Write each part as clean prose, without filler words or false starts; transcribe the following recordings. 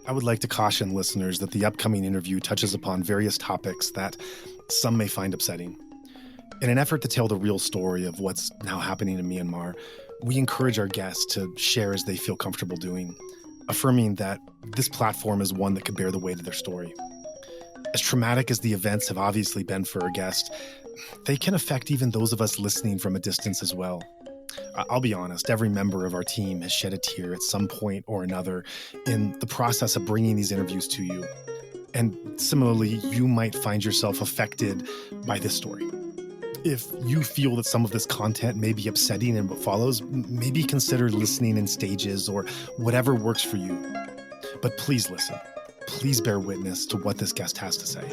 I would like to caution listeners that the upcoming interview touches upon various topics that some may find upsetting. In an effort to tell the real story of what's now happening in Myanmar, we encourage our guests to share as they feel comfortable doing, affirming that this platform is one that could bear the weight of their story. As traumatic as the events have obviously been for our guests, they can affect even those of us listening from a distance as well. I'll be honest, every member of our team has shed a tear at some point or another in the process of bringing these interviews to you. And similarly, you might find yourself affected by this story. If you feel that some of this content may be upsetting in what follows, maybe consider listening in stages or whatever works for you. But please listen. Please bear witness to what this guest has to say.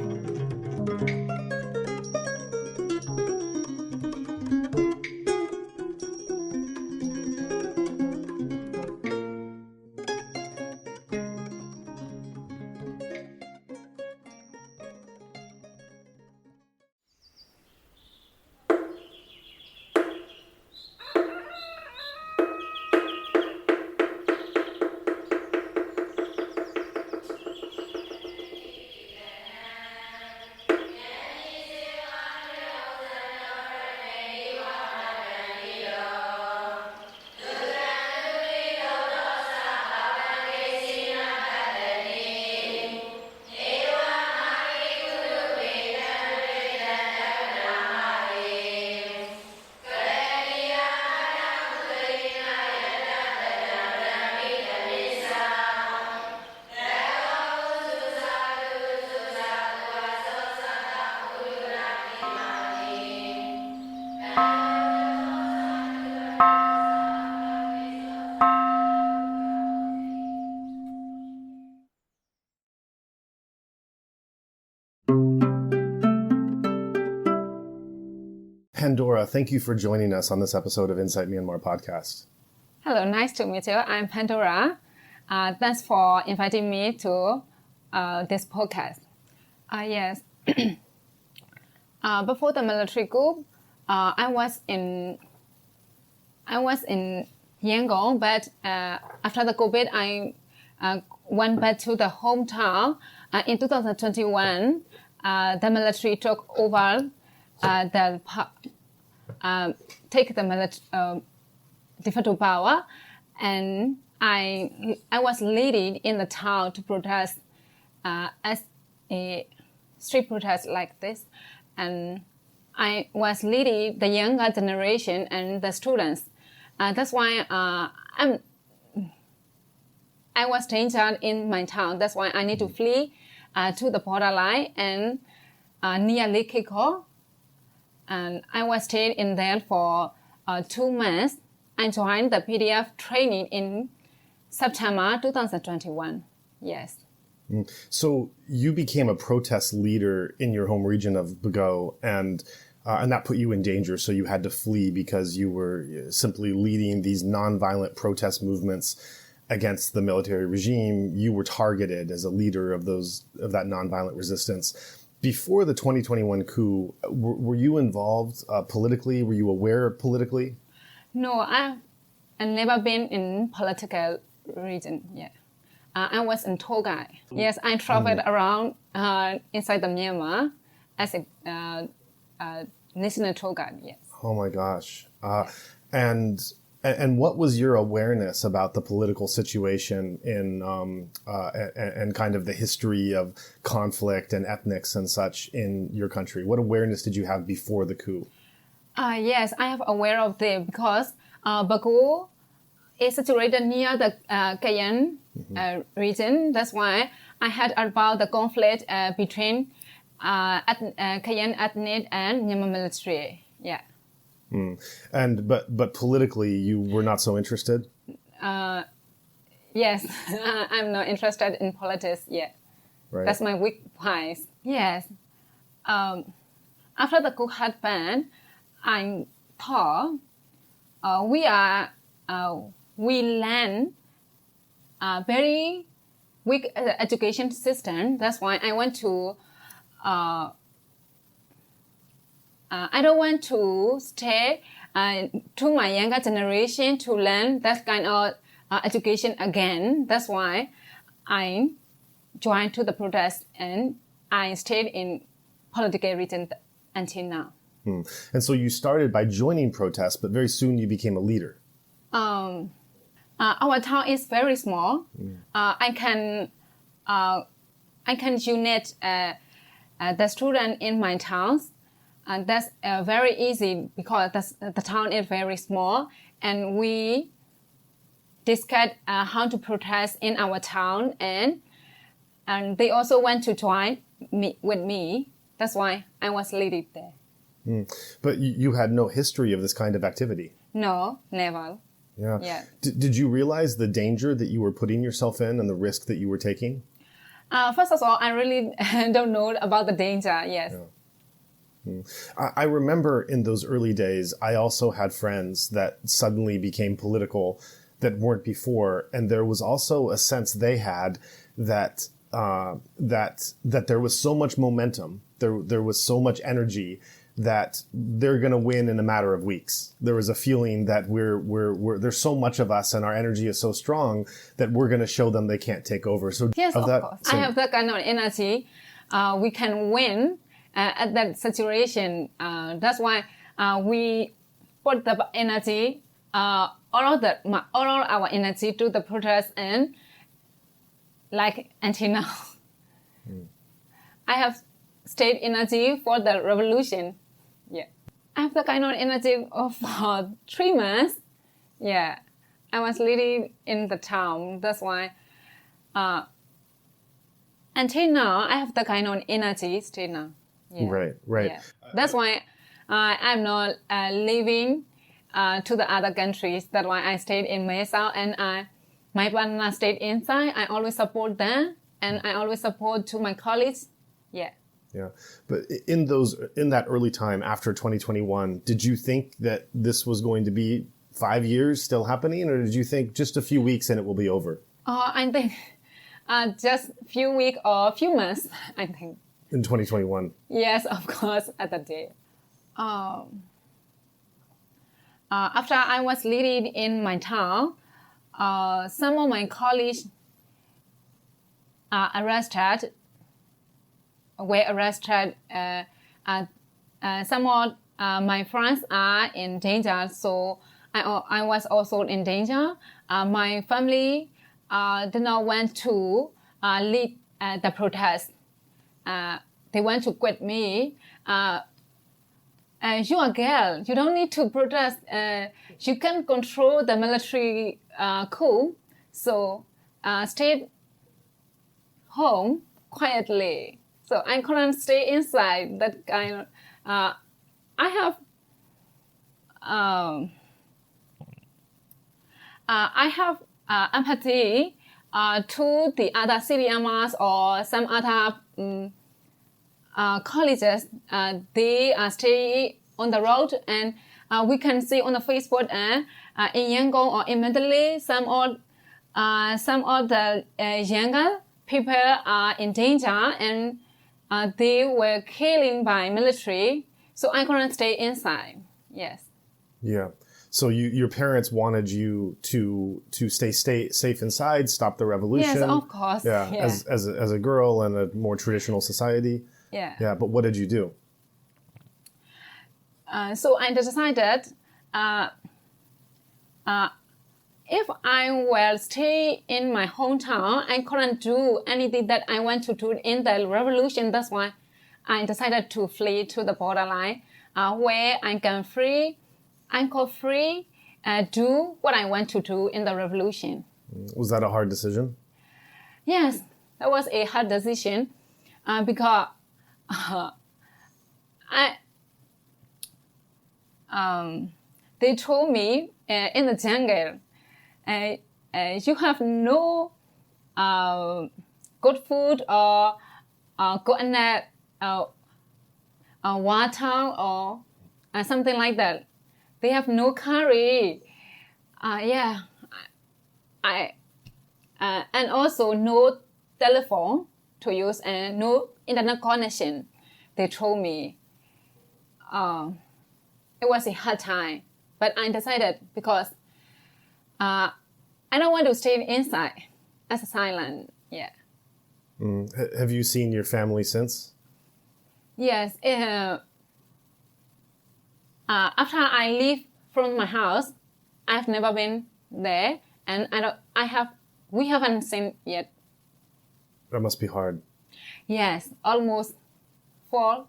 Pandora, thank you for joining us on this episode of Insight Myanmar podcast. Hello, nice to meet you. I'm Pandora. Thanks for inviting me to this podcast. Yes. Before the military coup, I was in Yangon, but after the COVID, I went back to the hometown. In 2021, the military took over take the military de facto power, and I was leading in the town to protest as a street protest like this, and I was leading the younger generation and the students. That's why I was danger in my town. That's why I need to flee to the borderline and near Lake Kiko. And I was staying in there for 2 months. I joined the PDF training in September 2021. Yes. So you became a protest leader in your home region of Bago, and that put you in danger. So you had to flee because you were simply leading these nonviolent protest movements against the military regime. You were targeted as a leader of that nonviolent resistance. Before the 2021 coup, were you involved politically? Were you aware politically? No, I've never been in political region yet. I was in tour guide. Yes, I traveled around inside the Myanmar as a national tour guide. Yes. Oh my gosh! And what was your awareness about the political situation in and kind of the history of conflict and ethnics and such in your country? What awareness did you have before the coup? Yes, I am aware of them because Bago is situated near the Kayan region. That's why I heard about the conflict between Kayan ethnic and Myanmar military. Yeah. But politically, you were not so interested? Yes, I'm not interested in politics yet. Right. That's my weak point. Yes. After the coup happened, I thought we learn a very weak education system. That's why I want to. I don't want to stay to my younger generation to learn that kind of education again. That's why I joined to the protest, and I stayed in political region until now. And so you started by joining protests, but very soon you became a leader. Our town is very small. I can unite the student in my town. And that's very easy because the town is very small, and we discuss how to protest in our town, and they also want to join with me. That's why I was leading there. But you had no history of this kind of activity. No, never. Yeah. Did you realize the danger that you were putting yourself in and the risk that you were taking? First of all, I really don't know about the danger. Yes. Yeah. I remember in those early days, I also had friends that suddenly became political that weren't before, and there was also a sense they had that there was so much momentum, there was so much energy that they're going to win in a matter of weeks. There was a feeling that there's so much of us and our energy is so strong that we're going to show them they can't take over. So yes, of course. I have that kind of energy. We can win at that situation. That's why we put the energy, all our energy to the protest, and like until now. I have state energy for the revolution. Yeah. I have the kind of energy of 3 months. Yeah. I was leading in the town. That's why until now, I have the kind of energy still now. Yeah. Right. Yeah. That's why I'm not leaving to the other countries. That's why I stayed in Mesa, and my partner stayed inside. I always support them, and I always support to my colleagues. Yeah. Yeah. But in that early time after 2021, did you think that this was going to be 5 years still happening, or did you think just a few weeks and it will be over? I think just a few weeks or a few months, I think. In 2021? Yes, of course, at that day. After I was leading in my town, some of my colleagues were arrested. Some of my friends are in danger, so I was also in danger. My family did not want to lead the protest. They want to quit me. You're a girl. You don't need to protest. You can control the military coup. So stay home quietly. So I couldn't stay inside. That kind of. I have empathy to the other CDMers or some other colleges. They stay on the road, and we can see on the Facebook in Yangon or in Mandalay, some of the younger people are in danger, and they were killed by military. So I couldn't stay inside. Yes. Yeah. So your parents wanted you to stay safe inside, stop the revolution. Yes, of course. Yeah. As a girl in a more traditional society. Yeah. Yeah. But what did you do? So I decided, if I will stay in my hometown, I couldn't do anything that I want to do in the revolution. That's why I decided to flee to the borderline, where I can do what I want to do in the revolution. Was that a hard decision? Yes, that was a hard decision because they told me in the jungle, you have no good food or good enough water or something like that. They have no curry. And also no telephone to use and no internet connection. They told me it was a hard time, but I decided because I don't want to stay inside as a silent. Yeah. Have you seen your family since? Yes. After I leave from my house, I've never been there, and we haven't seen yet. That must be hard. Yes, almost four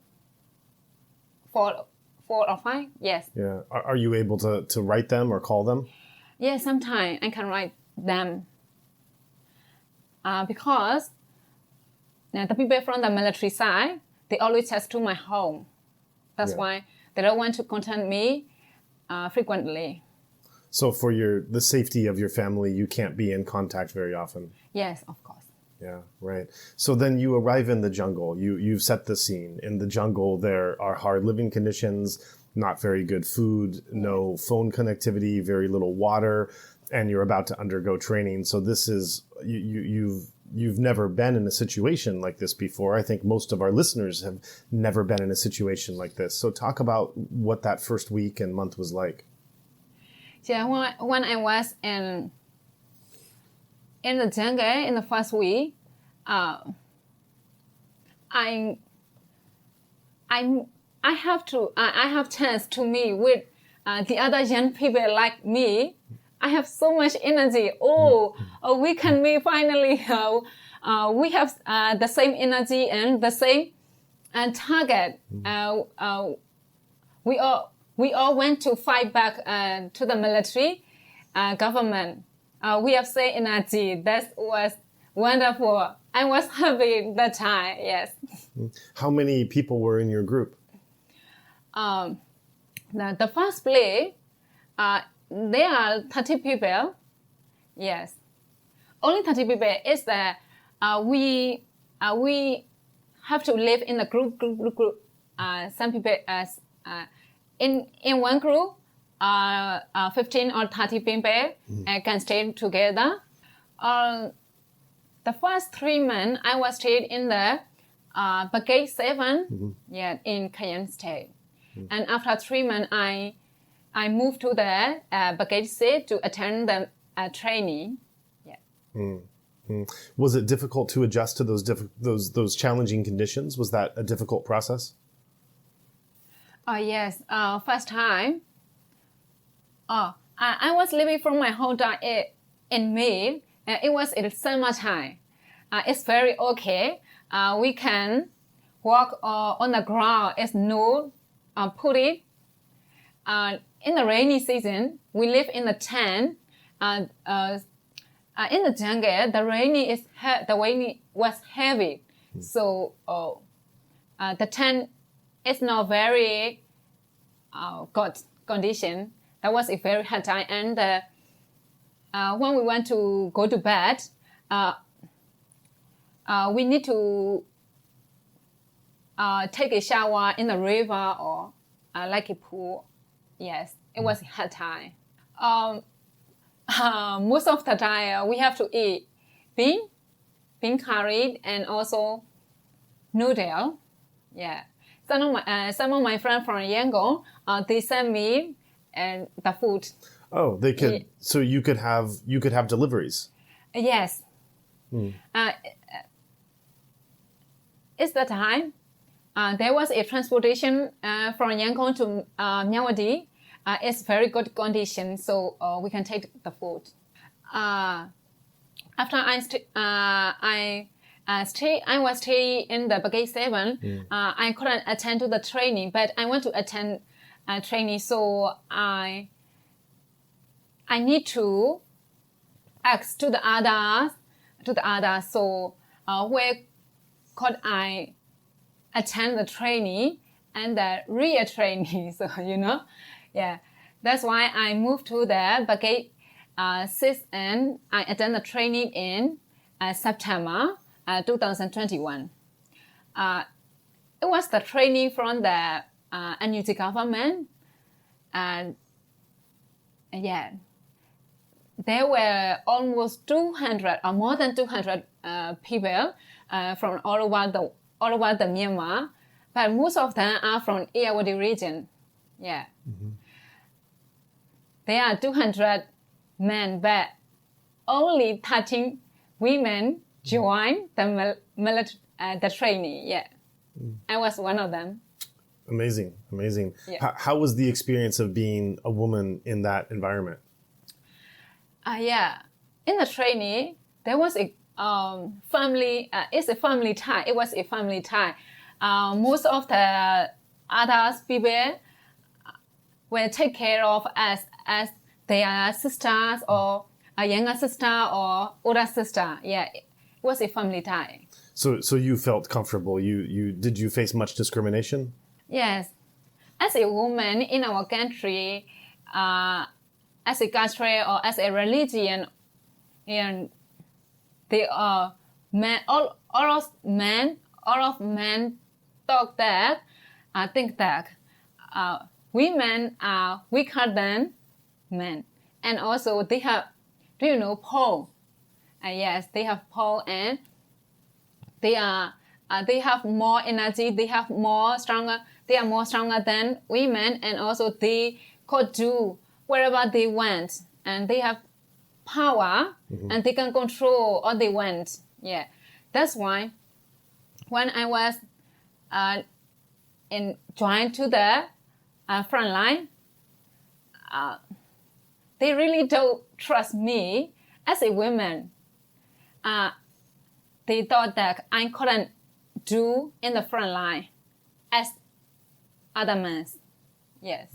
or five. Yes. Yeah. Are you able to write them or call them? Yes, sometimes I can write them. Because the people from the military side, they always test to my home. That's why they don't want to contact me frequently. So for the safety of your family, you can't be in contact very often. Yes, of course. Yeah, right. So then you arrive in the jungle. You've set the scene. In the jungle, there are hard living conditions, not very good food, no phone connectivity, very little water, and you're about to undergo training. So this is you've never been in a situation like this before. I think most of our listeners have never been in a situation like this. So talk about what that first week and month was like. Yeah, when I was in the jungle in the first week, I have chance to meet with the other young people like me. I have so much energy. We can meet finally. We have the same energy and the same target. We all went to fight back to the military government. We have same energy. That was wonderful. I was happy that time. Yes. How many people were in your group? The first place, there are 30 people. Yes. Only 30 people is that we have to live in a group. Some people in one group, 15 or 30 people can stay together. The first 3 months, I was stayed in the Bago 7, in Cayenne State. And after 3 months, I moved to the Bago 6 to attend the training. Was it difficult to adjust to those challenging conditions? Was that a difficult process? Yes. First time, I was living from my hometown in May. It was in summertime. It's very okay. We can walk on the ground. It's no putty. In the rainy season, we live in the tent. In the jungle, the rain was heavy, so the tent is not very good condition. That was a very hard time, and when we want to go to bed, we need to take a shower in the river or like a pool. Yes, it was a hard time. Most of the time, we have to eat bean curry, and also noodle. Yeah, some of my friends from Yangon, they send me and the food. Oh, they could. So you could have deliveries. Yes. It's the time. There was a transportation from Yangon to Myanmar. It's very good condition, so we can take the food. After I was staying in the Bago 7. I couldn't attend to the training, but I want to attend training, so I need to ask to the others. So where could I attend the training and the real training? So that's why I moved to the Bago 6 and I attend the training in September 2021. It was the training from the NUG government, and there were almost 200 or more than 200 people from all over the Myanmar, but most of them are from Irrawaddy region. There are 200 men, but only 13 women join the the training. Yeah, I was one of them. Amazing. Yeah. How was the experience of being a woman in that environment? Yeah, in the training there was a family. It's a family tie. It was a family tie. Most of the other people will take care of us as their sisters or a younger sister or older sister. Yeah, it was a family tie. So you felt comfortable. Did you face much discrimination? Yes, as a woman in our country, as a country or as a religion, and they are men. All of men talk that think that women are weaker than men, and also they have. Do you know pole? Yes, they have pole, and they have more energy. They are more stronger than women, and also they could do whatever they want, and they have power, and they can control all they want. Yeah, that's why when I was joined to the front line, they really don't trust me as a woman. They thought that I couldn't do in the front line as other men. Yes.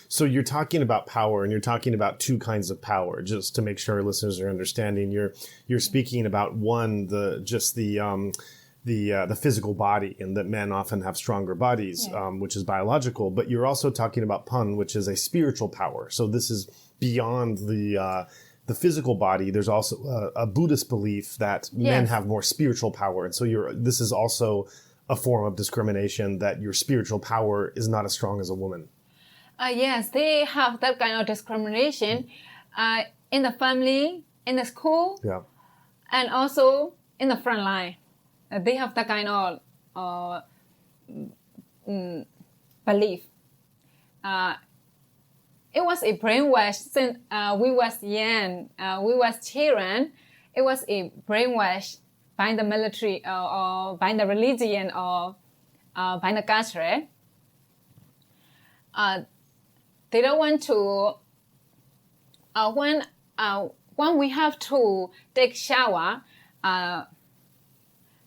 So you're talking about power, and you're talking about two kinds of power. Just to make sure our listeners are understanding, you're speaking about one, the physical body, and that men often have stronger bodies, which is biological. But you're also talking about pun, which is a spiritual power. So this is beyond the physical body. There's also a Buddhist belief that men have more spiritual power, and so this is also a form of discrimination, that your spiritual power is not as strong as a woman. Yes, they have that kind of discrimination in the family, in the school, and also in the front line. They have that kind of belief. It was a brainwash since we was young, we was children. It was a brainwash by the military or by the religion or by the culture. They don't want to. When we have to take shower,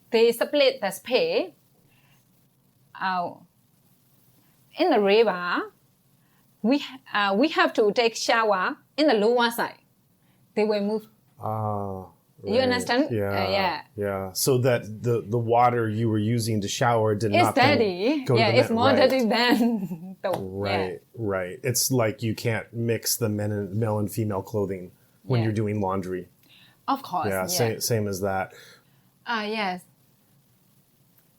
they split the space. In the river, we have to take shower in the lower side. They will move. Right. You understand? Yeah. So that the water you were using to shower did not dirty. Go to the It's net. more Right. dirty than the Right. It's like you can't mix the male and female clothing when you're doing laundry. Of course. Yeah. Same as that. Yes.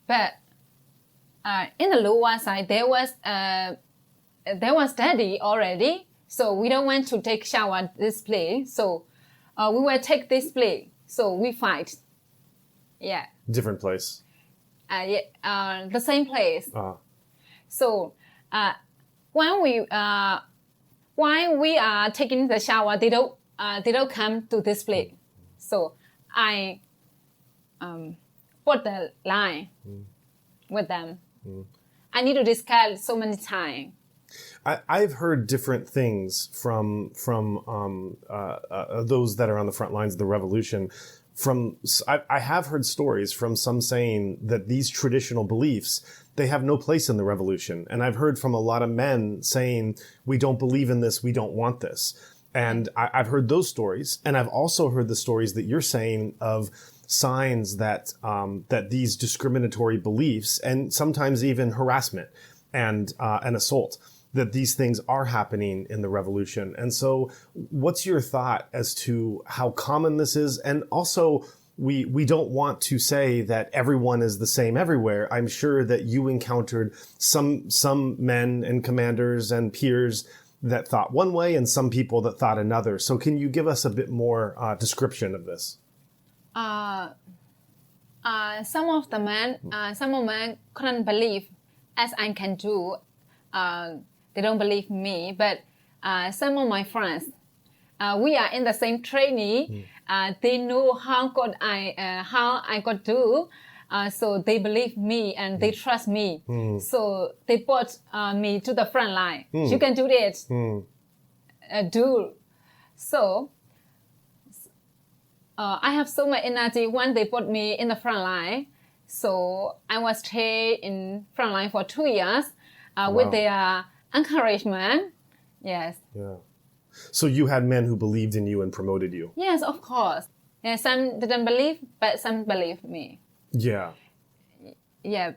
But in the lower side, there was dirty already, so we don't want to take shower this place. So we will take this place. So we fight. Yeah. Different place. The same place. So when we are taking the shower, they don't come to this place. So I put the line with them. I need to discuss so many times. I've heard different things from those that are on the front lines of the revolution. I have heard stories from some saying that these traditional beliefs, they have no place in the revolution. And I've heard from a lot of men saying, we don't believe in this, we don't want this. And I've heard those stories. And I've also heard the stories that you're saying of signs that that these discriminatory beliefs, and sometimes even harassment and assault, that these things are happening in the revolution. And so what's your thought as to how common this is? And also, we don't want to say that everyone is the same everywhere. I'm sure that you encountered some men and commanders and peers that thought one way and some people that thought another. So can you give us a bit more description of this? Some of the men couldn't believe as I can do. They don't believe me, but some of my friends, we are in the same training. They know how I got do. So they believe me and they trust me. So they put me to the front line. You can do it. Do. So I have so much energy when they put me in the front line. So I was stay in front line for 2 years with their encouragement. Yes. Yeah. So you had men who believed in you and promoted you. Yes, of course. Yeah, some didn't believe, but some believed me. Yeah. Yeah.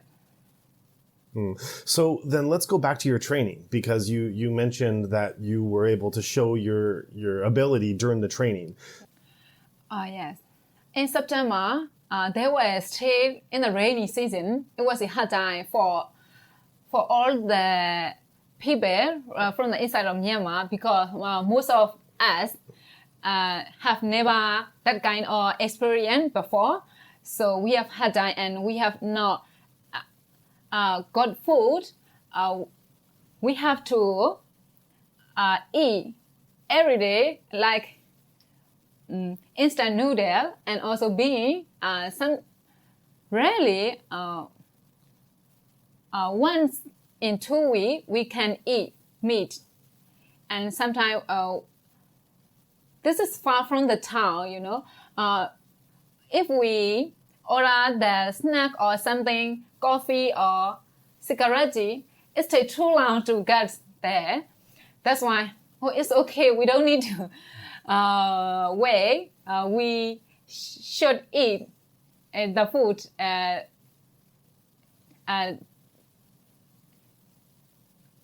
So then let's go back to your training, because you mentioned that you were able to show your ability during the training. Yes. In September, there was stay in the rainy season. It was a hard time for all the people from the inside of Myanmar, because most of us have never that kind of experience before. So we have hard time and we have not got food. We have to eat every day, like instant noodle, and also being some rarely once in 2 weeks we can eat meat, and sometimes this is far from the town, you know. If we order the snack or something, coffee or cigarette, it takes too long to get there. That's why it's okay. We don't need to wait. We should eat the food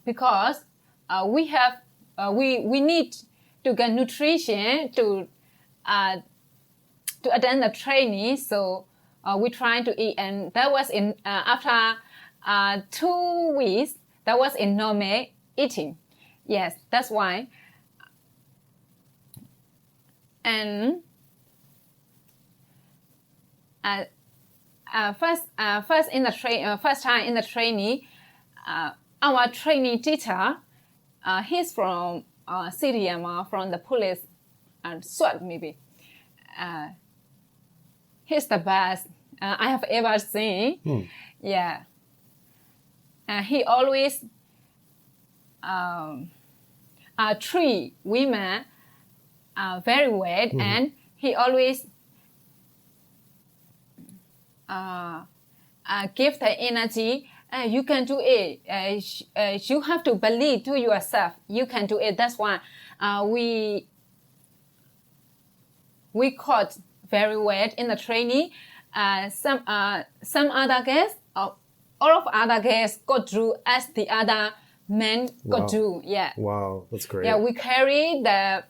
because we need to get nutrition to attend the training. So we try to eat, and that was in after 2 weeks. That was in normal eating. Yes, that's why. And first time in the training, our training teacher, he's from CDM, from the police and SWAT maybe. He's the best I have ever seen. Yeah. He always treat women very well, and he always give the energy. You can do it. You have to believe to yourself. You can do it. That's why we caught very well in the training. Some other guests, all of other guests got through as the other men got through. Yeah. Wow, that's great. Yeah, we carry the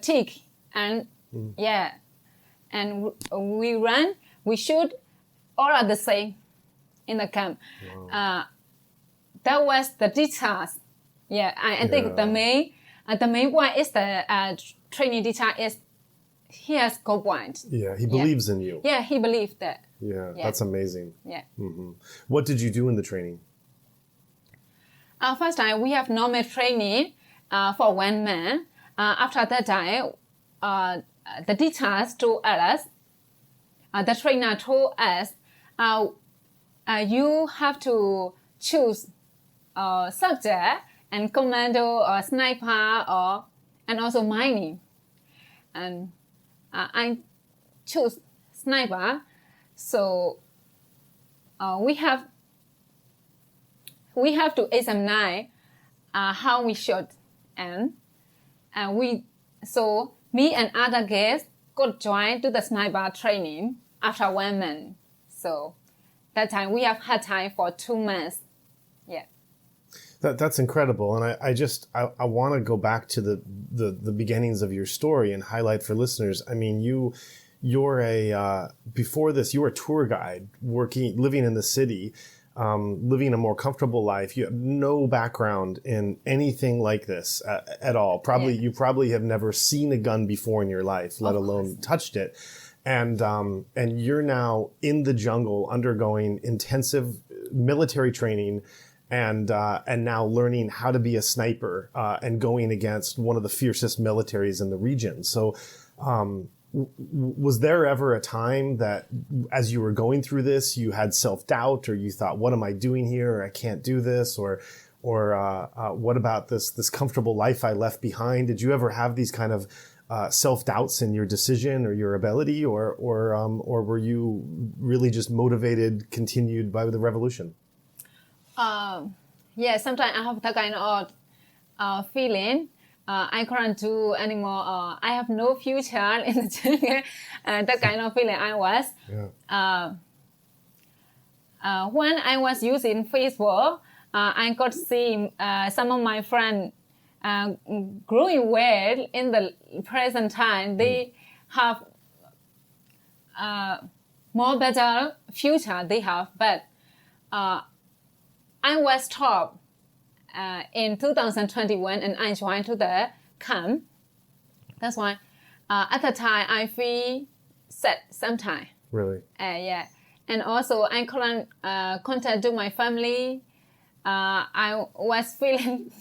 tick and yeah, and we run. We shoot. All are the same in the camp. Wow. That was the teachers. Yeah, I think the main one is the training teacher is. He has good point. Yeah, he believes in you. Yeah, he believes that. Yeah, that's amazing. Yeah. What did you do in the training? First time, we have normal training for 1 man. After that time, the teachers told us, the trainer told us, you have to choose subject and commando or sniper and also mining. And I choose sniper, so we have to examine how we shoot, and so me and other guests got joined to the sniper training after 1 month. So that time we have had time for 2 months. Yeah. That's incredible, and I want to go back to the beginnings of your story and highlight for listeners. I mean, you're a before this you were a tour guide, living in the city, living a more comfortable life. You have no background in anything like this at all. You probably have never seen a gun before in your life, let alone touched it. And you're now in the jungle undergoing intensive military training. and now learning how to be a sniper and going against one of the fiercest militaries in the region. So was there ever a time that as you were going through this, you had self-doubt, or you thought, what am I doing here? Or I can't do this, or what about this comfortable life I left behind? Did you ever have these kind of self-doubts in your decision or your ability, or were you really just motivated, continued by the revolution? Yeah, sometimes I have that kind of feeling. I can't do anymore. I have no future in the jungle. That kind of feeling I was. Yeah. When I was using Facebook, I got to see some of my friends growing well in the present time. They have more better future they have, but I was top in 2021 and I joined to the camp. That's why at the time I feel sad sometimes. Really? Yeah. And also I couldn't contact to my family. I was feeling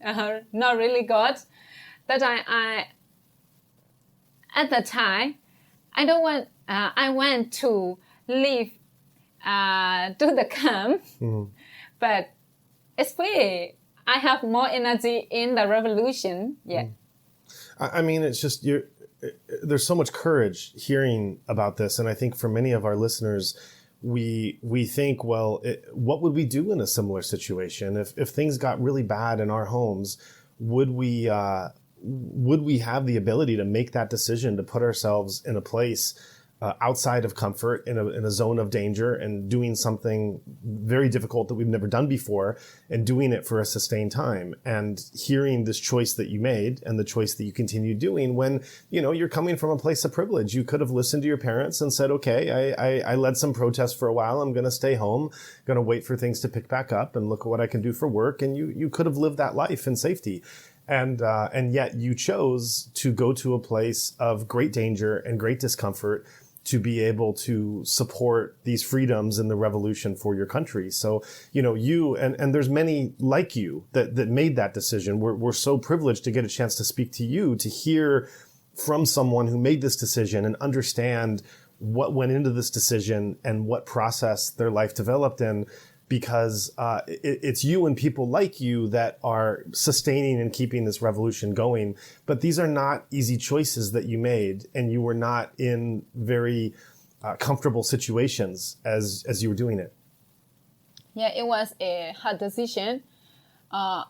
not really good. That I at the time I don't want. I went to leave to the camp, but it's free. I have more energy in the revolution. Yeah. I mean, it's just there's so much courage hearing about this, and I think for many of our listeners, we think, well, what would we do in a similar situation if things got really bad in our homes? Would we have the ability to make that decision to put ourselves in a place outside of comfort, in a zone of danger, and doing something very difficult that we've never done before, and doing it for a sustained time? And hearing this choice that you made and the choice that you continue doing when, you're coming from a place of privilege. You could have listened to your parents and said, okay, I led some protests for a while. I'm going to stay home, going to wait for things to pick back up and look at what I can do for work. And you could have lived that life in safety. And yet you chose to go to a place of great danger and great discomfort to be able to support these freedoms in the revolution for your country. So, you and there's many like you that made that decision. We're so privileged to get a chance to speak to you, to hear from someone who made this decision and understand what went into this decision and what process their life developed in, because it's you and people like you that are sustaining and keeping this revolution going. But these are not easy choices that you made, and you were not in very comfortable situations as you were doing it. Yeah, it was a hard decision. When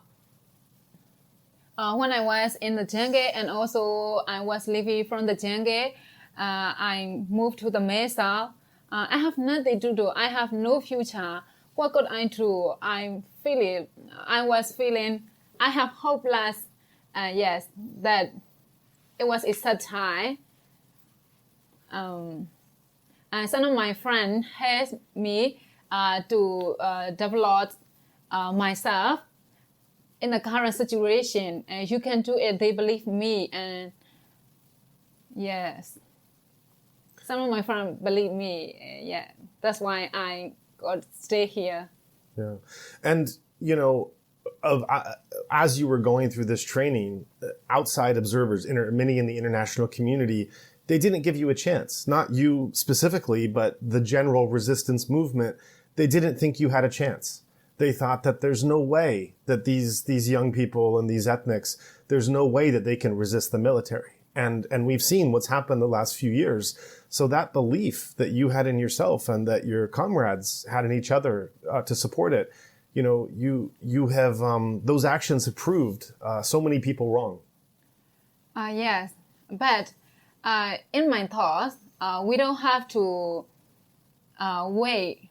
I was in the jungle, and also I was living from the jungle, I moved to the mesa. I have nothing to do. I have no future. What could I do? I was feeling, I have hopeless. Yes, that it was a sad time. And some of my friends helped me to develop myself in the current situation. You can do it. They believe me, and yes, some of my friends believe me. Yeah, that's why I got to stay here. Yeah, and as you were going through this training, outside observers, many in the international community, they didn't give you a chance. Not you specifically, but the general resistance movement. They didn't think you had a chance. They thought that there's no way that these young people and these ethnics, there's no way that they can resist the military. And we've seen what's happened the last few years. So that belief that you had in yourself and that your comrades had in each other to support it, you have those actions have proved so many people wrong. Yes, but in my thoughts, we don't have to wait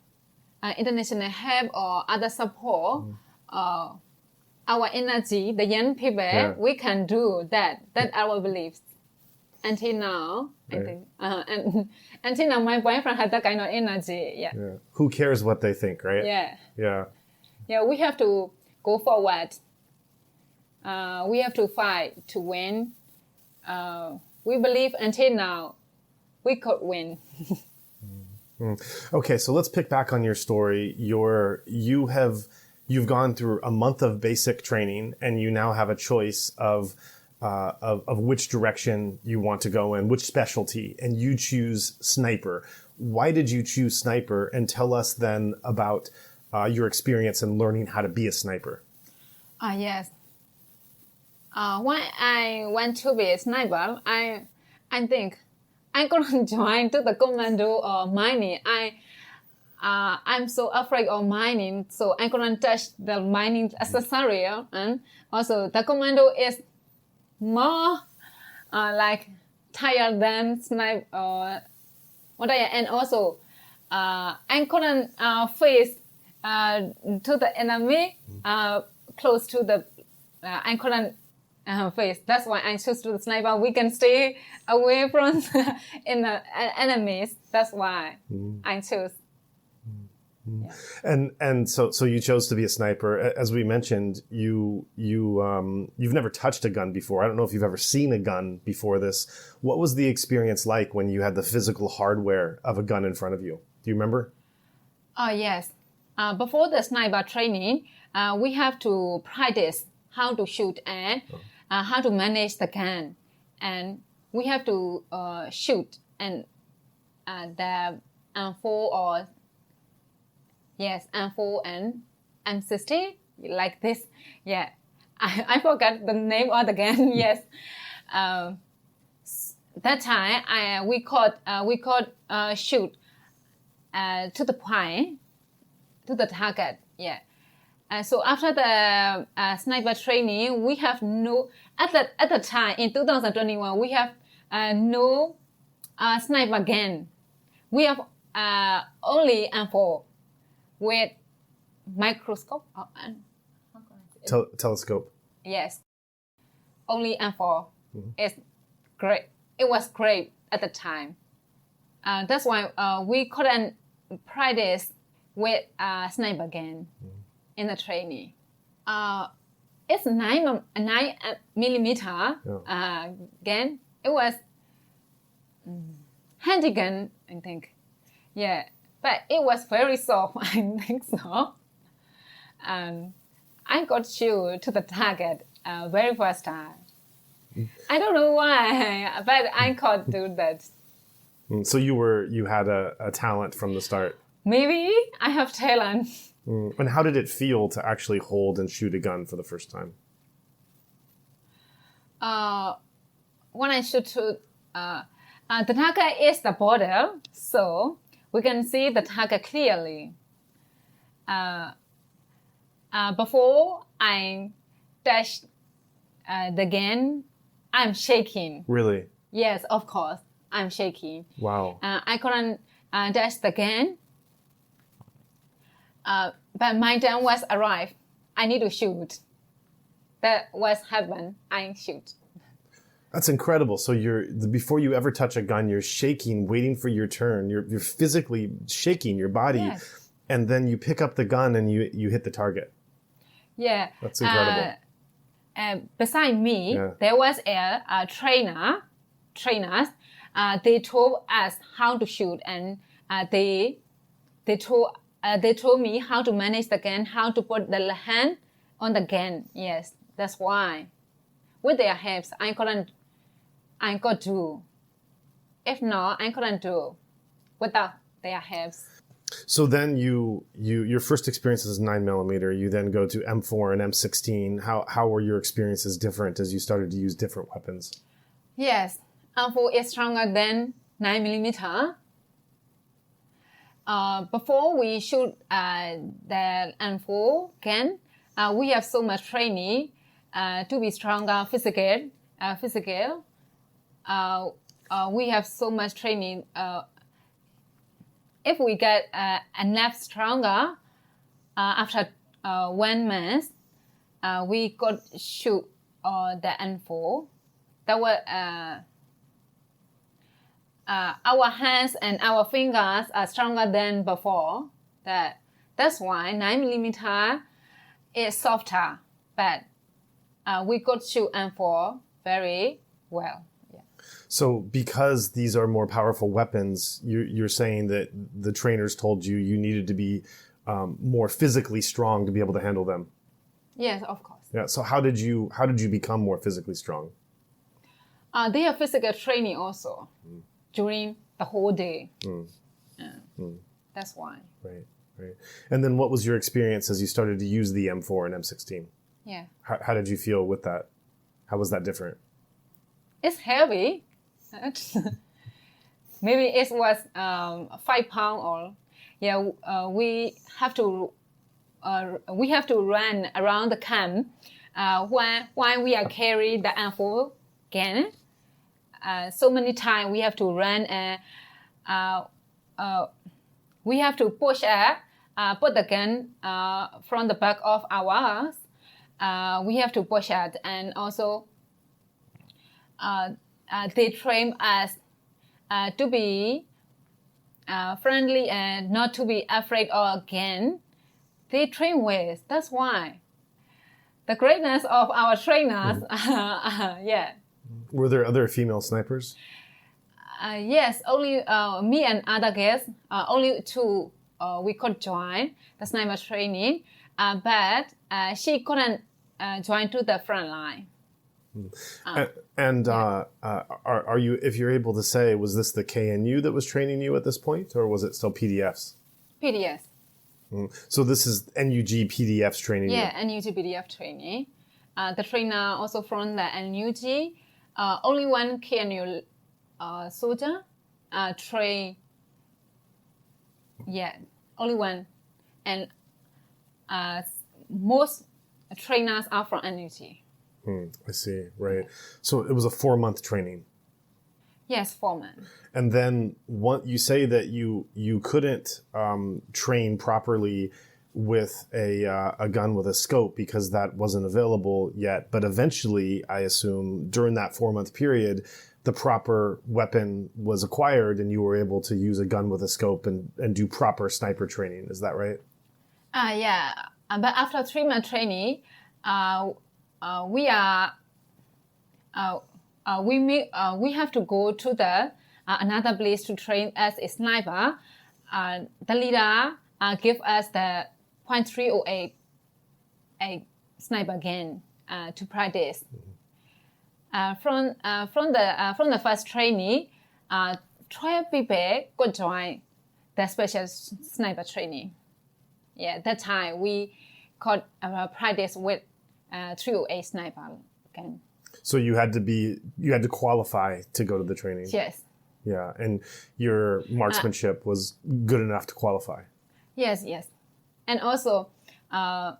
international help or other support. Our energy, the young people, we can do that. That's our beliefs. Until now, I think. And until now, my boyfriend had that kind of energy. Yeah. Who cares what they think, right? Yeah. Yeah, we have to go forward. We have to fight to win. We believe until now, we could win. Okay, so let's pick back on your story. You have you've gone through a month of basic training and you now have a choice of which direction you want to go in, which specialty, and you choose sniper. Why did you choose sniper? And tell us then about your experience in learning how to be a sniper. Yes. When I went to be a sniper, I think I'm gonna join to the commando or mining. I'm so afraid of mining, so I'm gonna touch the mining accessory, and also the commando is more like tired than sniper and also I couldn't face to the enemy close to the I couldn't face. That's why I choose to the sniper. We can stay away from enemies. That's why I choose. Yeah. And so you chose to be a sniper. As we mentioned, you've never touched a gun before. I don't know if you've ever seen a gun before this. What was the experience like when you had the physical hardware of a gun in front of you? Do you remember? Yes. Before the sniper training, we have to practice how to shoot and how to manage the gun, and we have to shoot and the M4 or M4 and M60 like this. Yeah, I forgot the name of the gun. Yes, that time we could shoot to the point, to the target. Yeah. So after the sniper training, we have at the time in 2021 we have no sniper gun. We have only M4 with microscope telescope. Yes, only M4. It's great. It was great at the time. That's why we couldn't practice with sniper gun in the training. It's 9 millimeter gun. It was handgun, I think. Yeah, but it was very soft. I think so. I got shoot to the target very first time. I don't know why, but I could do that. So you had a talent from the start. Maybe I have talent. And how did it feel to actually hold and shoot a gun for the first time? When I shoot to the target is the border, so we can see the target clearly. Before I dash the gun, I'm shaking. Really? Yes, of course, I'm shaking. Wow. I couldn't dash the gun. But my time was arrived. I need to shoot. That was happened. I shoot. That's incredible. So before you ever touch a gun, you're shaking, waiting for your turn. You're physically shaking your body, yes. And then you pick up the gun and you hit the target. Yeah, that's incredible. Beside me, there was a trainers. They told us how to shoot, and they told me how to manage the gun, how to put the hand on the gun. Yes, that's why. With their helps, I could do. If not, I couldn't do without their helps. So then your first experience is 9 millimeter. You then go to M4 and M16. How were your experiences different as you started to use different weapons? Yes, M4 is stronger than 9 millimeter. Before we shoot the M4 gun, we have so much training to be stronger physical. We have so much training. If we get enough stronger after 1 month, we could shoot the M4. That was our hands and our fingers are stronger than before. That's why 9 millimeter is softer, but we could shoot M4 very well. Yeah. So because these are more powerful weapons, you're saying that the trainers told you needed to be more physically strong to be able to handle them. Yes, of course. Yeah. So how did you become more physically strong? They have physical training also during the whole day. That's why. Right. And then what was your experience as you started to use the M4 and M16? Yeah. How did you feel with that? How was that different? It's heavy. Maybe it was 5 pounds or we have to run around the camp while we are carrying the M4 gun. So many times we have to run and we have to push put the gun from the back of ours. We have to push it, and also they train us to be friendly and not to be afraid of gun. They train with. That's why the greatness of our trainers. Yeah. Were there other female snipers? Yes, only me and other guests. Only 2 we could join the sniper training, but she couldn't join to the front line. Are you, if you're able to say, was this the KNU that was training you at this point, or was it still PDFs? PDS. So this is NUG PDFs training you? Yeah, NUG PDF training. The trainer also from the NUG. Only one KNU soldier train. Yeah, only one. And most trainers are from NUG. I see, right. So it was a 4-month training. Yes, 4 months. And then you say that you couldn't train properly with a gun with a scope because that wasn't available yet. But eventually, I assume, during that 4-month period, the proper weapon was acquired and you were able to use a gun with a scope and do proper sniper training. Is that right? Yeah. But after 3-month training, we have to go to the another place to train as a sniper. The leader give us the .308 a sniper gun to practice. From the first training, 12 people could join the special sniper training. Yeah, that time we could practice with 308 sniper gun. So you had to qualify to go to the training. Yes. Yeah, and your marksmanship was good enough to qualify. Yes. And also, our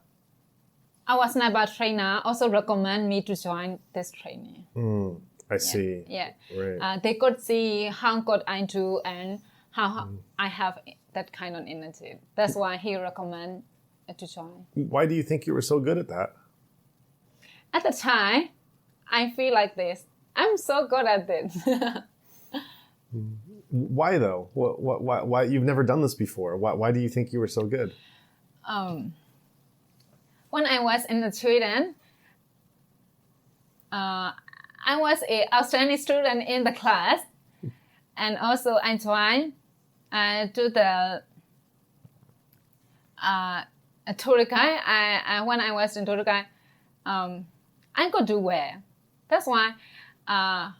sniper trainer also recommend me to join this training. I see. Yeah. Right. They could see how good I do and how I have that kind of energy. That's why he recommend to join. Why do you think you were so good at that? At the time, I feel like this. I'm so good at this. Why though? Why you've never done this before? Why do you think you were so good? When I was in Sweden, I was an outstanding student in the class, and also I joined to the tour guide. When I was in tour guide, I could do well. That's why I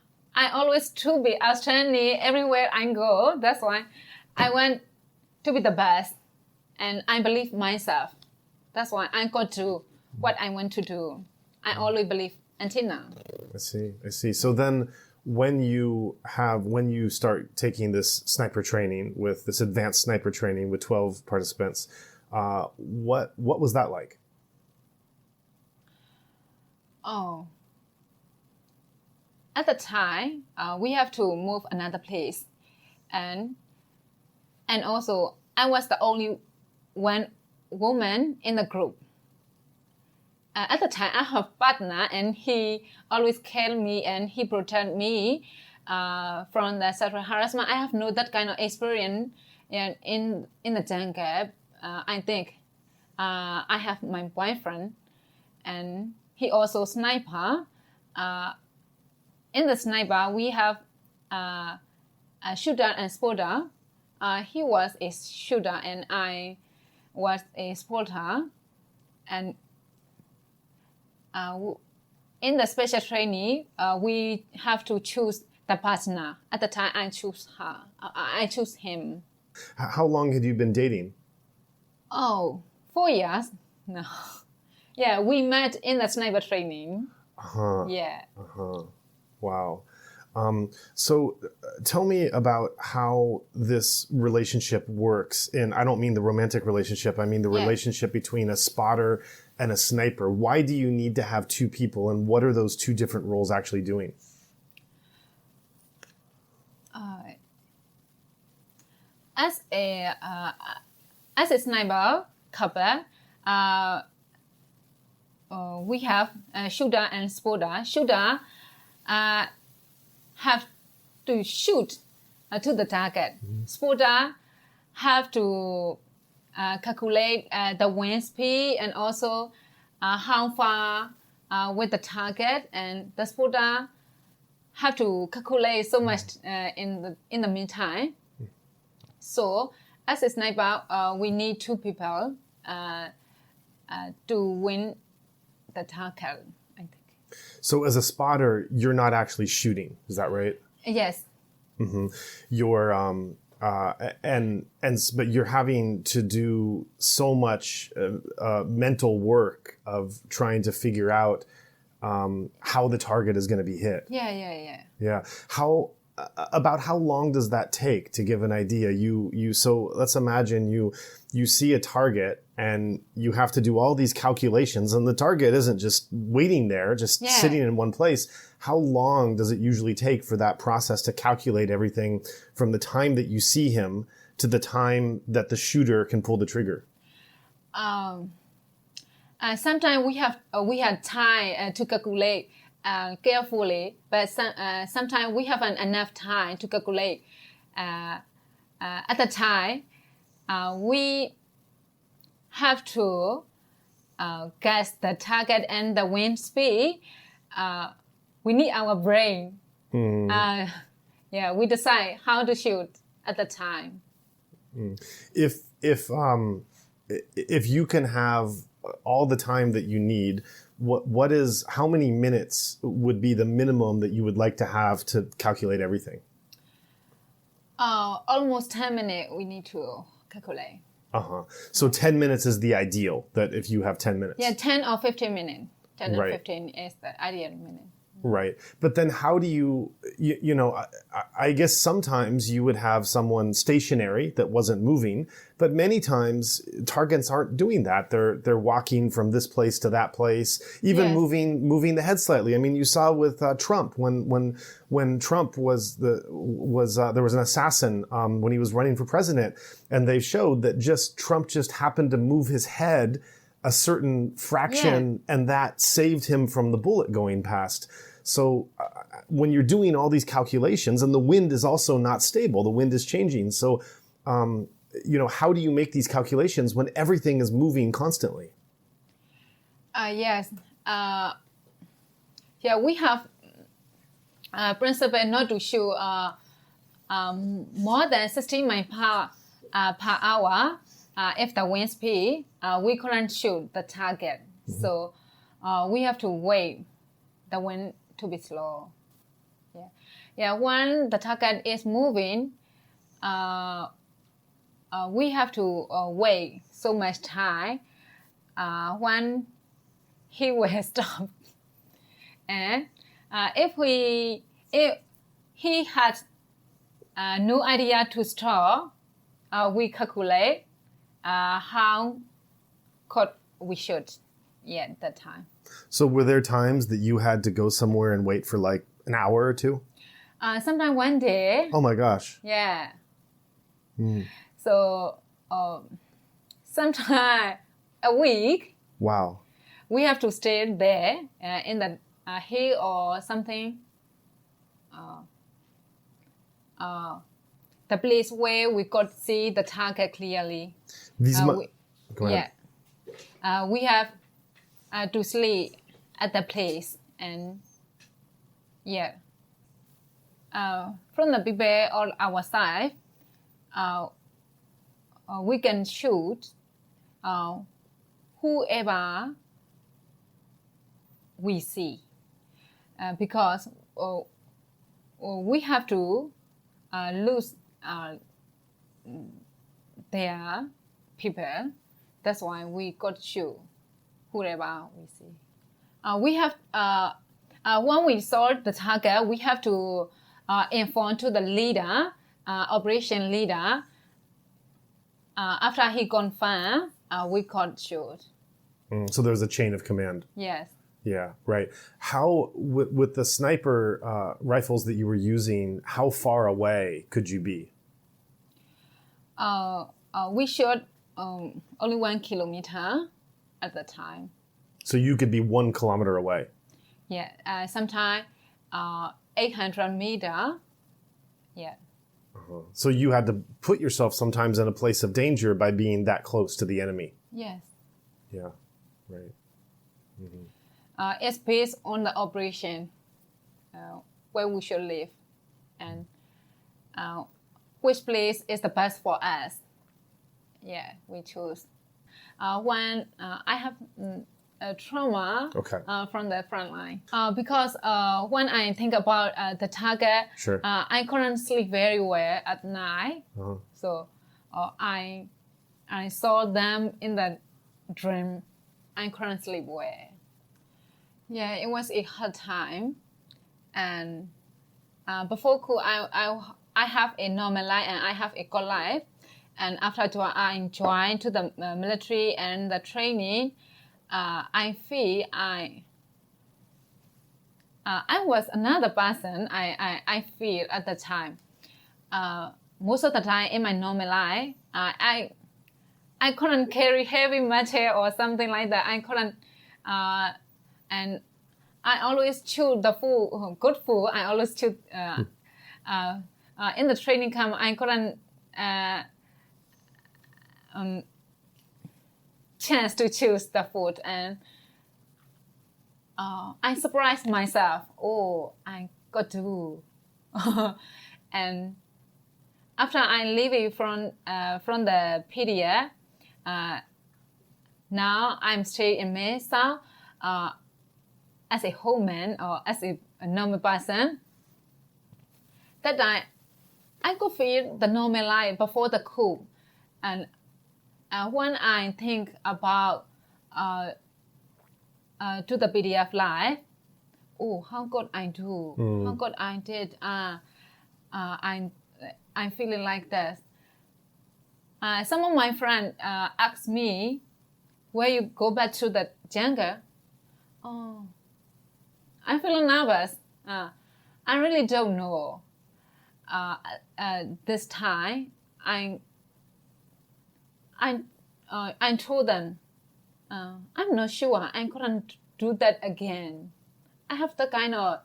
always to be outstanding everywhere I go. That's why I want to be the best, and I believe myself. That's why I got to what I want to do. I always believe until now. I see. So then when you start taking this sniper training with this advanced sniper training with 12 participants, what was that like? Oh. At the time, we have to move another place. And also I was the only one woman in the group. At the time, I have a partner, and he always care me and he protect me from the sexual harassment. I have no that kind of experience in the jungle. I think I have my boyfriend, and he also sniper. In the sniper, we have a shooter and spotter. He was a shooter, and I was a spotter, and in the special training, we have to choose the partner. At the time, I choose her. I choose him. How long had you been dating? Oh, 4 years. No. Yeah, we met in the sniper training. Yeah. Wow. So tell me about how this relationship works. And I don't mean the romantic relationship. I mean the relationship between a spotter and a sniper. Why do you need to have two people, and what are those two different roles actually doing? As a sniper couple, we have shooter and spotter. Shooter have to shoot to the target. Spotter have to calculate the wind speed and also how far with the target, and the spotter have to calculate so much in the meantime. So as a sniper, we need two people to win the target, I think. So as a spotter, you're not actually shooting. Is that right? Yes. You're but you're having to do so much mental work of trying to figure out how the target is going to be hit. Yeah. How long does that take, to give an idea? So let's imagine you see a target and you have to do all these calculations, and the target isn't just waiting there, just sitting in one place. How long does it usually take for that process to calculate everything from the time that you see him to the time that the shooter can pull the trigger? Sometimes we have time to calculate carefully, but sometimes we haven't enough time to calculate. At the time, we have to guess the target and the wind speed. We need our brain. We decide how to shoot at the time. If you can have all the time that you need, how many minutes would be the minimum that you would like to have to calculate everything? Almost 10 minutes we need to calculate. So 10 minutes is the ideal, that if you have 10 minutes. Yeah, 10 or 15 minutes. 10 Right. or 15 is the ideal minute. Right. But then how do you I guess sometimes you would have someone stationary that wasn't moving, but many times targets aren't doing that. They're walking from this place to that place, even moving the head slightly. I mean, you saw with Trump when Trump there was an assassin when he was running for president, and they showed that Trump just happened to move his head a certain fraction, and that saved him from the bullet going past. So when you're doing all these calculations, and the wind is also not stable, the wind is changing. So, how do you make these calculations when everything is moving constantly? Yes. We have principle not to shoot more than 60 miles per hour. If the wind speed, we couldn't shoot the target. So we have to wait the wind to be slow. When the target is moving, we have to wait so much time when he will stop. And if he has no idea to stop, we calculate how could we shoot that time. So were there times that you had to go somewhere and wait for like an hour or two? Sometimes one day. Oh my gosh. Yeah. So sometimes a week. Wow. We have to stay there in the hill or something. The place where we could see the target clearly. Go ahead. We have to sleep at the place, and from the people on our side, we can shoot whoever we see, because we have to lose their people. That's why we got to shoot whoever we see. We have when we saw the target, we have to inform to the leader, operation leader. After he confirmed, we got shoot. So there's a chain of command. Yes. Yeah, right. How, with the sniper rifles that you were using, how far away could you be? We shot only 1 kilometer at the time. So you could be 1 kilometer away? Yeah, sometimes 800 meter. Yeah. Uh-huh. So you had to put yourself sometimes in a place of danger by being that close to the enemy? Yes. Yeah, right. Mm-hmm. It's based on the operation, where we should live, and which place is the best for us. Yeah, we choose. When I have a trauma from the front line, because when I think about the target, sure. I couldn't sleep very well at night. Uh-huh. So I saw them in the dream. I couldn't sleep well. Yeah, it was a hard time, and before coup, I have a normal life and I have a good life, and after I joined to the military and the training, I feel I was another person. I feel at the time. Most of the time in my normal life, I couldn't carry heavy material or something like that. I couldn't. And I always choose the food, good food. I always choose. In the training camp, I couldn't chance to choose the food, and I surprised myself. Oh, I got to, and after I leave from the PDA, now I'm staying in Mesa. As a woman or as a normal person, that I could feel the normal life before the coup. And when I think about to the PDF life, oh, how good I do, how good I did. I'm feeling like this. Some of my friends asked me, where you go back to the jungle? Oh, I feel nervous. I really don't know. This time, I told them, I'm not sure. I couldn't do that again. I have the kind of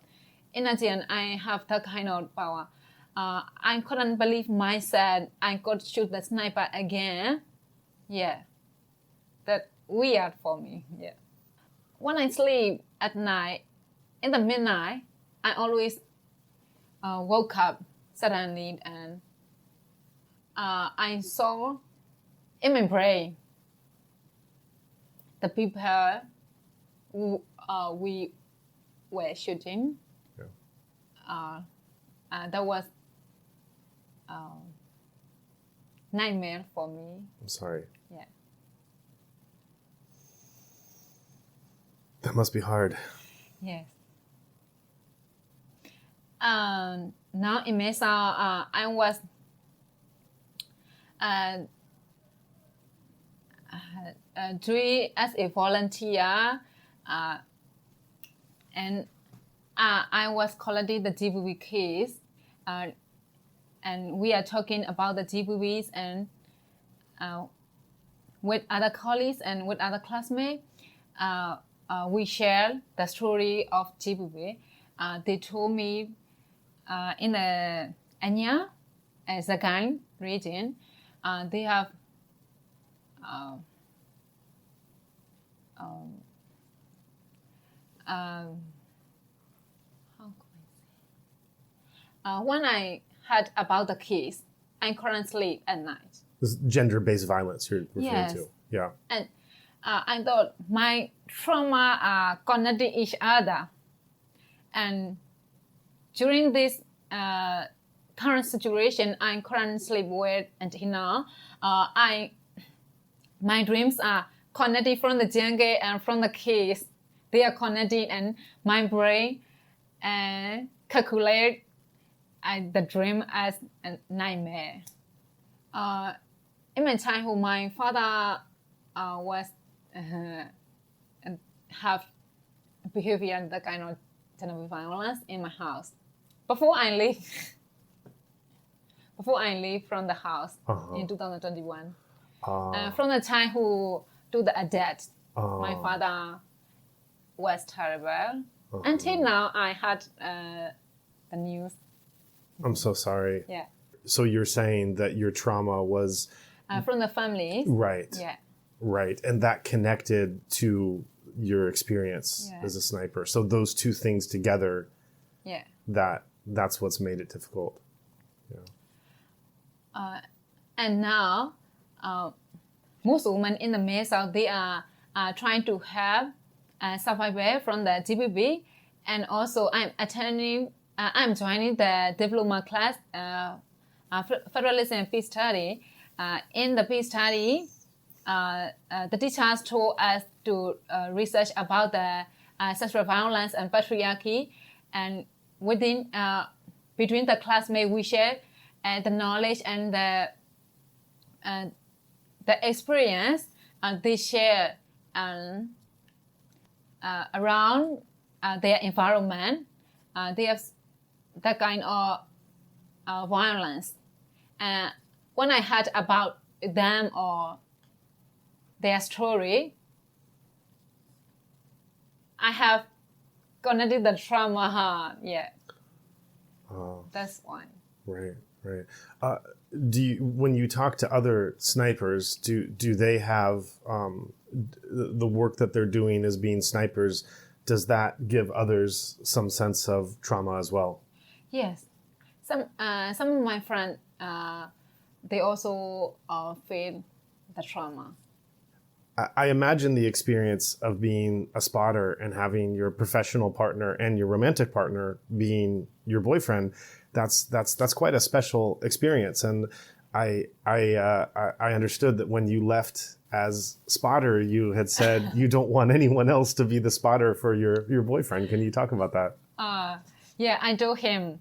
energy and I have the kind of power. I couldn't believe myself. I could shoot the sniper again. Yeah, that weird for me. Yeah. When I sleep at night, in the midnight, I always woke up suddenly, and I saw in my brain the people who we were shooting. Yeah. That was nightmare for me. I'm sorry. Yeah. That must be hard. Yes. Now in Mesa, I was doing as a volunteer, and I was collecting the GBV case, and we are talking about the GBVs and with other colleagues and with other classmates. We share the story of GBV. They told me in the Anya, Zagan region, they have how can I say? When I heard about the case, I couldn't sleep at night. This is gender-based violence you're referring yes. to. Yeah. And I thought my trauma are connecting each other. And during this current situation I'm currently with until now, my dreams are connected from the jungle and from the kids. They are connected, and my brain calculate the dream as a nightmare. In my childhood, my father was have behavior that kind of gender violence in my house. Before I leave from the house in 2021, from the childhood to the adult, my father was terrible. Until now, I had the news. I'm so sorry. Yeah. So you're saying that your trauma was from the family. Right. Yeah. Right. And that connected to your experience as a sniper. So those two things together, that's what's made it difficult. Yeah. And now, most women in the Myanmar South, they are trying to help survivors from the GBB. And also, I'm joining the diploma class, federalism and peace study. In the peace study, the teachers told us to research about the sexual violence and patriarchy, and between the classmates we share the knowledge and the experience they share around their environment. They have that kind of violence. When I heard about them or their story, I have connected the trauma. That's one. Right. When you talk to other snipers, do they have the work that they're doing as being snipers? Does that give others some sense of trauma as well? Yes, some of my friends they also feel the trauma. I imagine the experience of being a spotter and having your professional partner and your romantic partner being your boyfriend. That's quite a special experience. And I understood that when you left as spotter, you had said you don't want anyone else to be the spotter for your boyfriend. Can you talk about that? Yeah, I told him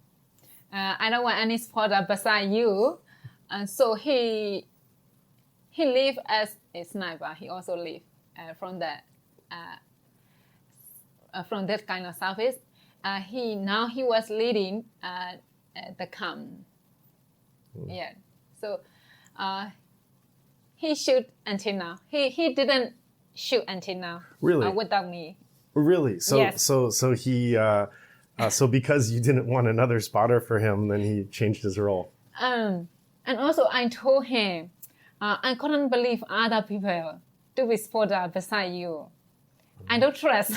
I don't want any spotter beside you. And so he lived as a sniper. He also lived from that kind of service. He was leading the camp. Yeah. So he shoot until now. He didn't shoot until now. Really? Without me. Really? So yes. So he so because you didn't want another spotter for him, then he changed his role. And also I told him I couldn't believe other people to be spotter beside you. I don't trust.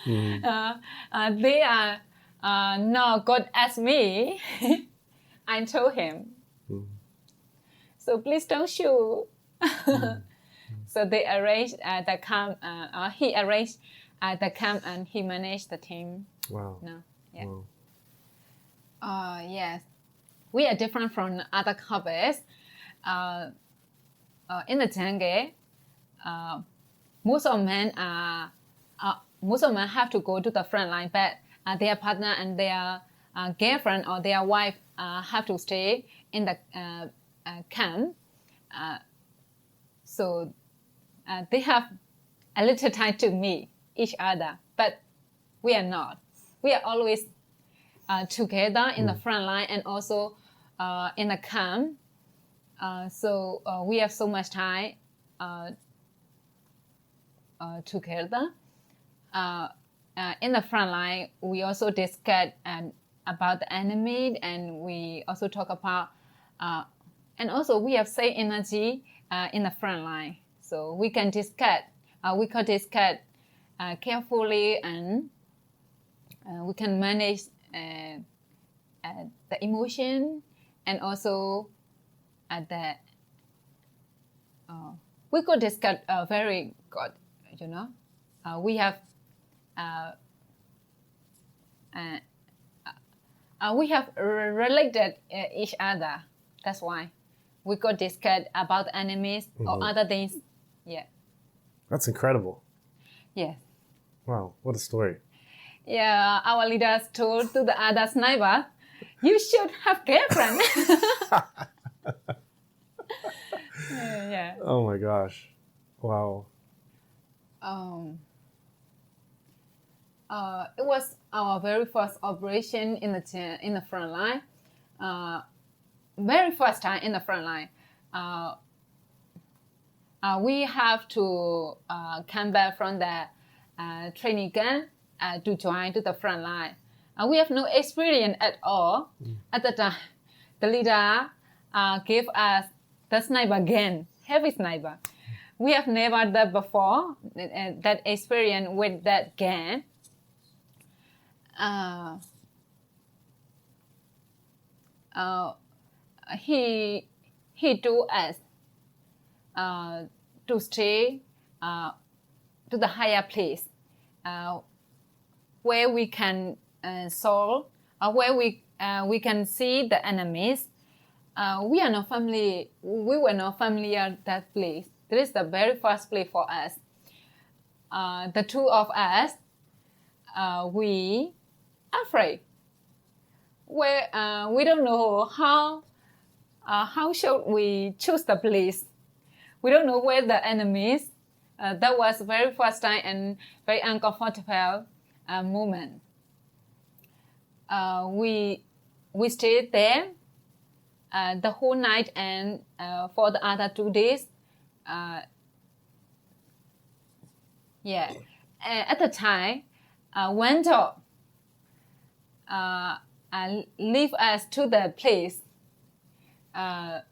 They are not good as me. I told him. So please don't shoot. So they arranged the camp. He arranged the camp and he managed the team. Wow. No. Yeah. Wow. Yes. We are different from other couples. In the jungle, most of men have to go to the front line, but their partner and their girlfriend or their wife have to stay in the camp. So they have a little time to meet each other, but we are not. We are always together in the front line and also in the camp. So we have so much time together. In the front line, we also discuss about the enemy, and we also talk about, and also we have same energy in the front line. So we can discuss, carefully, and we can manage the emotion and also the we could discuss very good, we have related each other. That's why we could discuss about enemies or other things. Yeah. That's incredible. Yes. Wow, what a story. Yeah, our leaders told to the other sniper, you should have girlfriend. Yeah. Oh my gosh. Wow. It was our very first operation in the front line. Very first time in the front line. We have to come back from the training camp to join to the front line. We have no experience at all. At the time, the leader gave us the sniper gun, heavy sniper. We have never done before that experience with that gun. He told us to stay to the higher place where we can solve or where we can see the enemies. We were not familiar that place. This is the very first place for us. The two of us, we afraid. We don't know how should we choose the place. We don't know where the enemies. That was very first time and very uncomfortable moment. We stayed there the whole night and for the other 2 days. At the time, one dog leave us to the place, the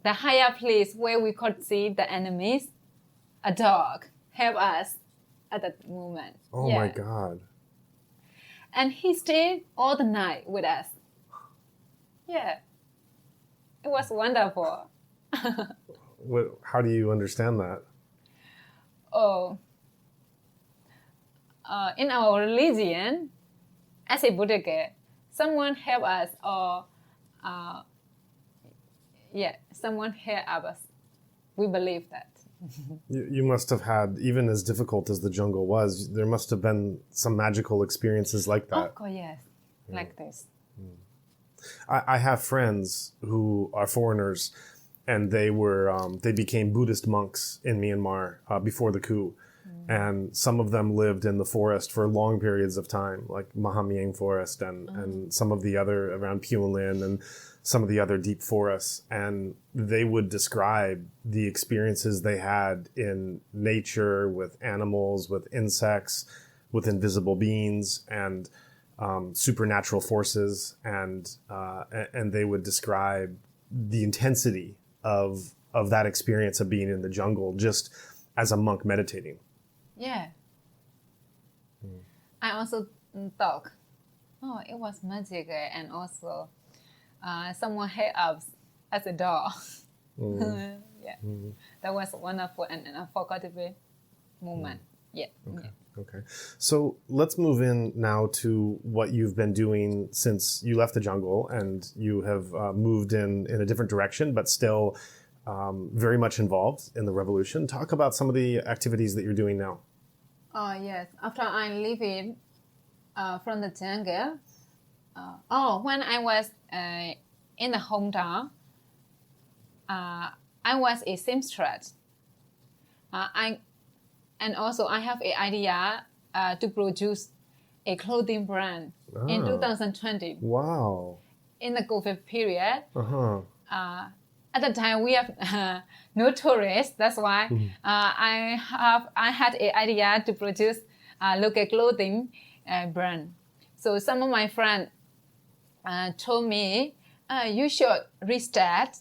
higher place where we could see the enemies. A dog helped us at that moment. Oh my God. And he stayed all the night with us. Yeah. It was wonderful. How do you understand that? In our religion, as a Buddha, someone help us or someone help us. We believe that. You must have had, even as difficult as the jungle was, there must have been some magical experiences like that. Oh, yes, like this. I have friends who are foreigners, and they became Buddhist monks in Myanmar before the coup. And some of them lived in the forest for long periods of time, like Mahamiang Forest and some of the other around Pualin and some of the other deep forests. And they would describe the experiences they had in nature with animals, with insects, with invisible beings and supernatural forces. And they would describe the intensity of that experience of being in the jungle just as a monk meditating. Yeah. I also thought, it was magic, and also someone helped us as a dog. That was wonderful and unforgettable moment. Okay. So let's move in now to what you've been doing since you left the jungle, and you have moved in a different direction, but still very much involved in the revolution. Talk about some of the activities that you're doing now. Yes. After I leaving from the jungle, when I was in the hometown, I was a seamstress. And also I have an idea to produce a clothing brand in 2020. Wow. In the COVID period. At the time, we have no tourists. That's why I had an idea to produce a local clothing brand. So some of my friends told me, you should restart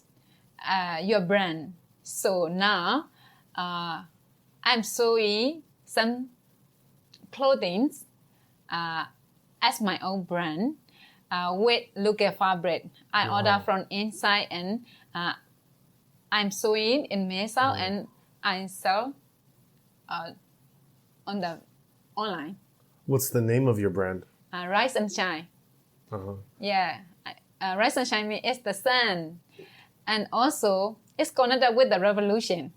your brand. So now I'm sewing some clothing as my own brand with local fabric. I order from inside and I'm sewing in Mesa and I sell on the online. What's the name of your brand? Rise and shine. Uh-huh. Yeah, rise and shine means the sun, and also it's connected with the revolution.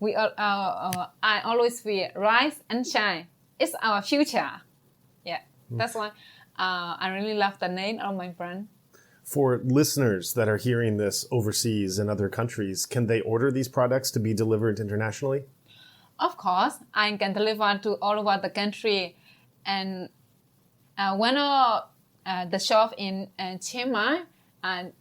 I always feel rise and shine. It's our future. Yeah, that's why I really love the name of my brand. For listeners that are hearing this overseas in other countries, can they order these products to be delivered internationally? Of course, I can deliver to all over the country, and one of the shop in Chiang Mai, and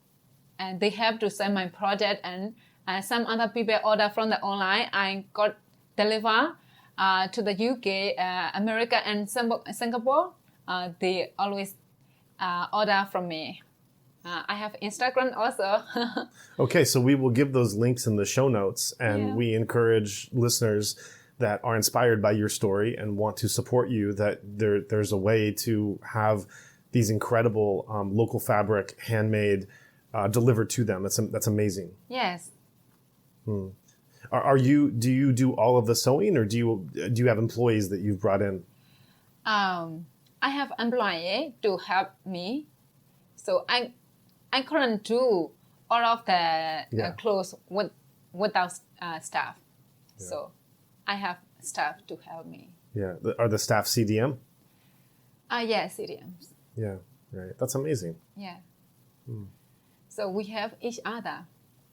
they have to send my project, and some other people order from the online. I got deliver to the UK, America, and Singapore. They always order from me. I have Instagram also. Okay, so we will give those links in the show notes, and we encourage listeners that are inspired by your story and want to support you that there's a way to have these incredible local fabric, handmade, delivered to them. That's amazing. Yes. Do you do all of the sewing, or do you have employees that you've brought in? I have employee to help me, so I couldn't do all of the clothes without staff. Yeah. So I have staff to help me. Yeah, are the staff CDM? Yes, CDMs. Yeah, right. That's amazing. Yeah. So we have each other.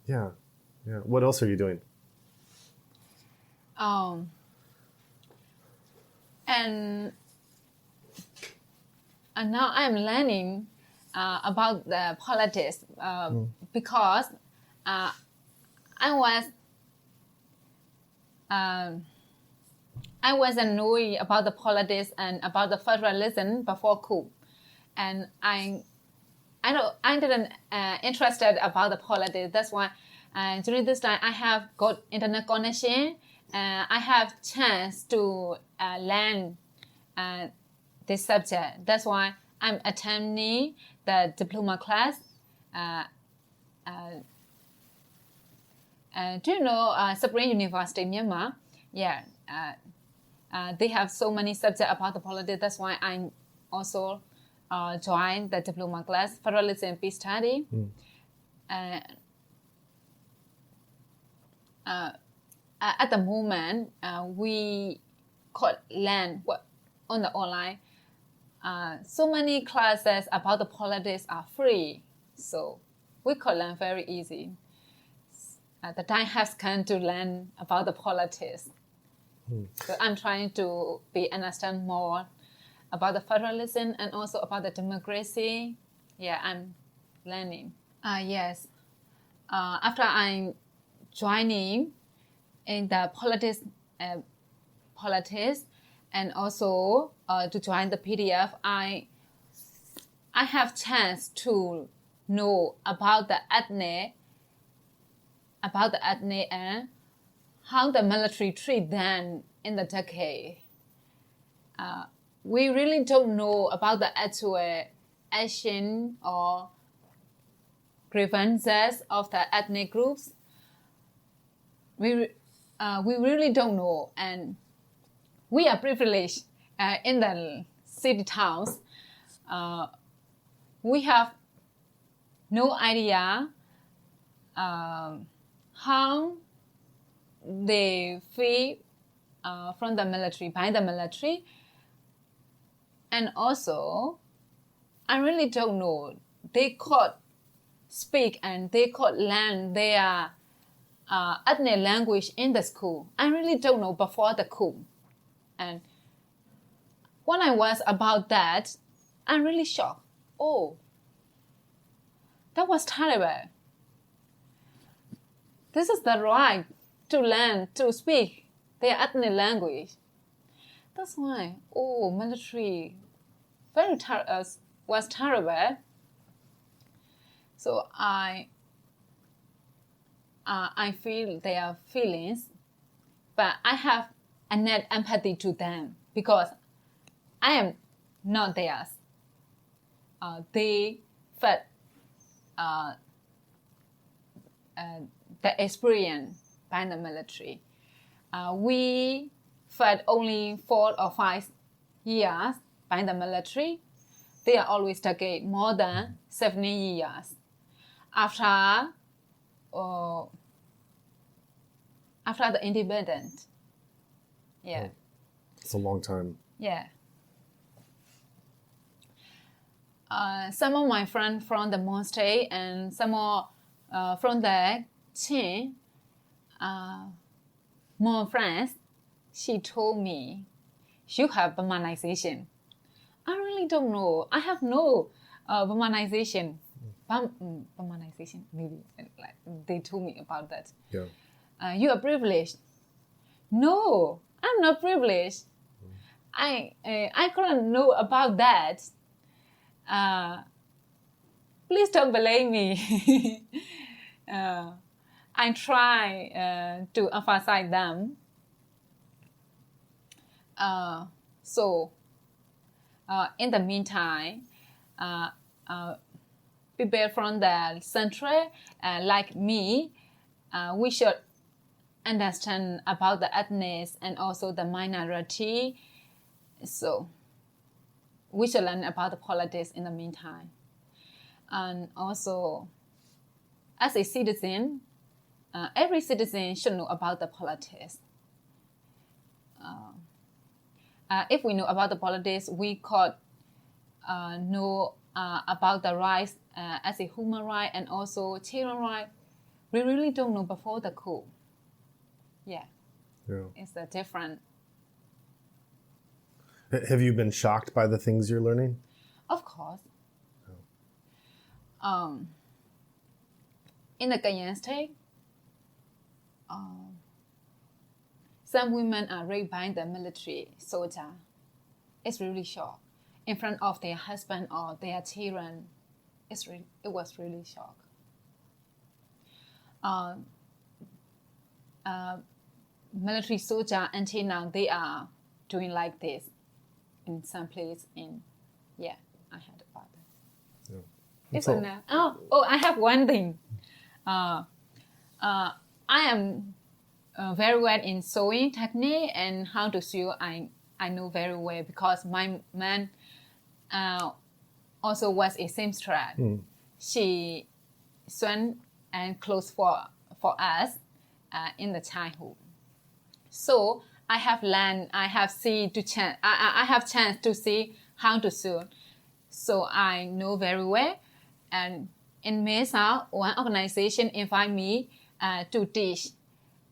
Yeah, yeah. What else are you doing? And now I'm learning about the politics because I wasn't knowing about the politics and about the federalism before coup, and I didn't interested about the politics. That's why during this time I have got internet connection. I have chance to learn this subject. That's why I'm attending the diploma class. Do you know Spring University, Myanmar? Yeah, they have so many subjects about the politics. That's why I also joined the diploma class, Federalism and Peace Study. At the moment, we could learn on the online. So many classes about the politics are free, so we could learn very easy. The time has come to learn about the politics. So I'm trying to understand more about the federalism and also about the democracy. Yeah, I'm learning. Yes. After I'm joining in the politics and also to join the PDF, I have chance to know about the ethnic and how the military treat them in the decade. We really don't know about the actual action or grievances of the ethnic groups. We really don't know, and we are privileged in the city towns. We have no idea how they feel from the military, by the military. And also, I really don't know. They could speak and they could learn their ethnic language in the school. I really don't know before the coup. And when I was about that, I'm really shocked. Oh, that was terrible. This is the right to learn, to speak their ethnic language. That's why, military was terrible. So I feel their feelings, but I have a net empathy to them because I am not theirs. They felt the experience by the military. We fought only 4 or 5 years by the military. They are always target more than 70 years. After the independence. Yeah. It's a long time. Yeah. Some of my friends from the monastery and some more from the Qing, more friends, she told me, you have Burmanization. I really don't know. I have no Burmanization. Burmanization, maybe. Like, they told me about that. Yeah. You are privileged. No, I'm not privileged. I couldn't know about that. Please don't blame me. I try to emphasize them. So, in the meantime, people from the century, like me, we should understand about the ethnic and also the minority. So, we should learn about the politics in the meantime. And also, as a citizen, every citizen should know about the politics. If we know about the politics, we could know about the rights as a human right and also children right. We really don't know before the coup. Yeah. It's a different. Have you been shocked by the things you're learning? Of course. In the Cayenne state, some women are raped by the military soldier. It's really shock. In front of their husband or their children, it was really shock. Military soldier until now they are doing like this in some place. I heard about that. I have one thing. I am very well in sewing technique and how to sew. I know very well because my man also was a seamstress. She sewn and clothes for us in the childhood. So I have learned. I have chance to see how to sew. So I know very well. And in Mesa, one organization invited me to teach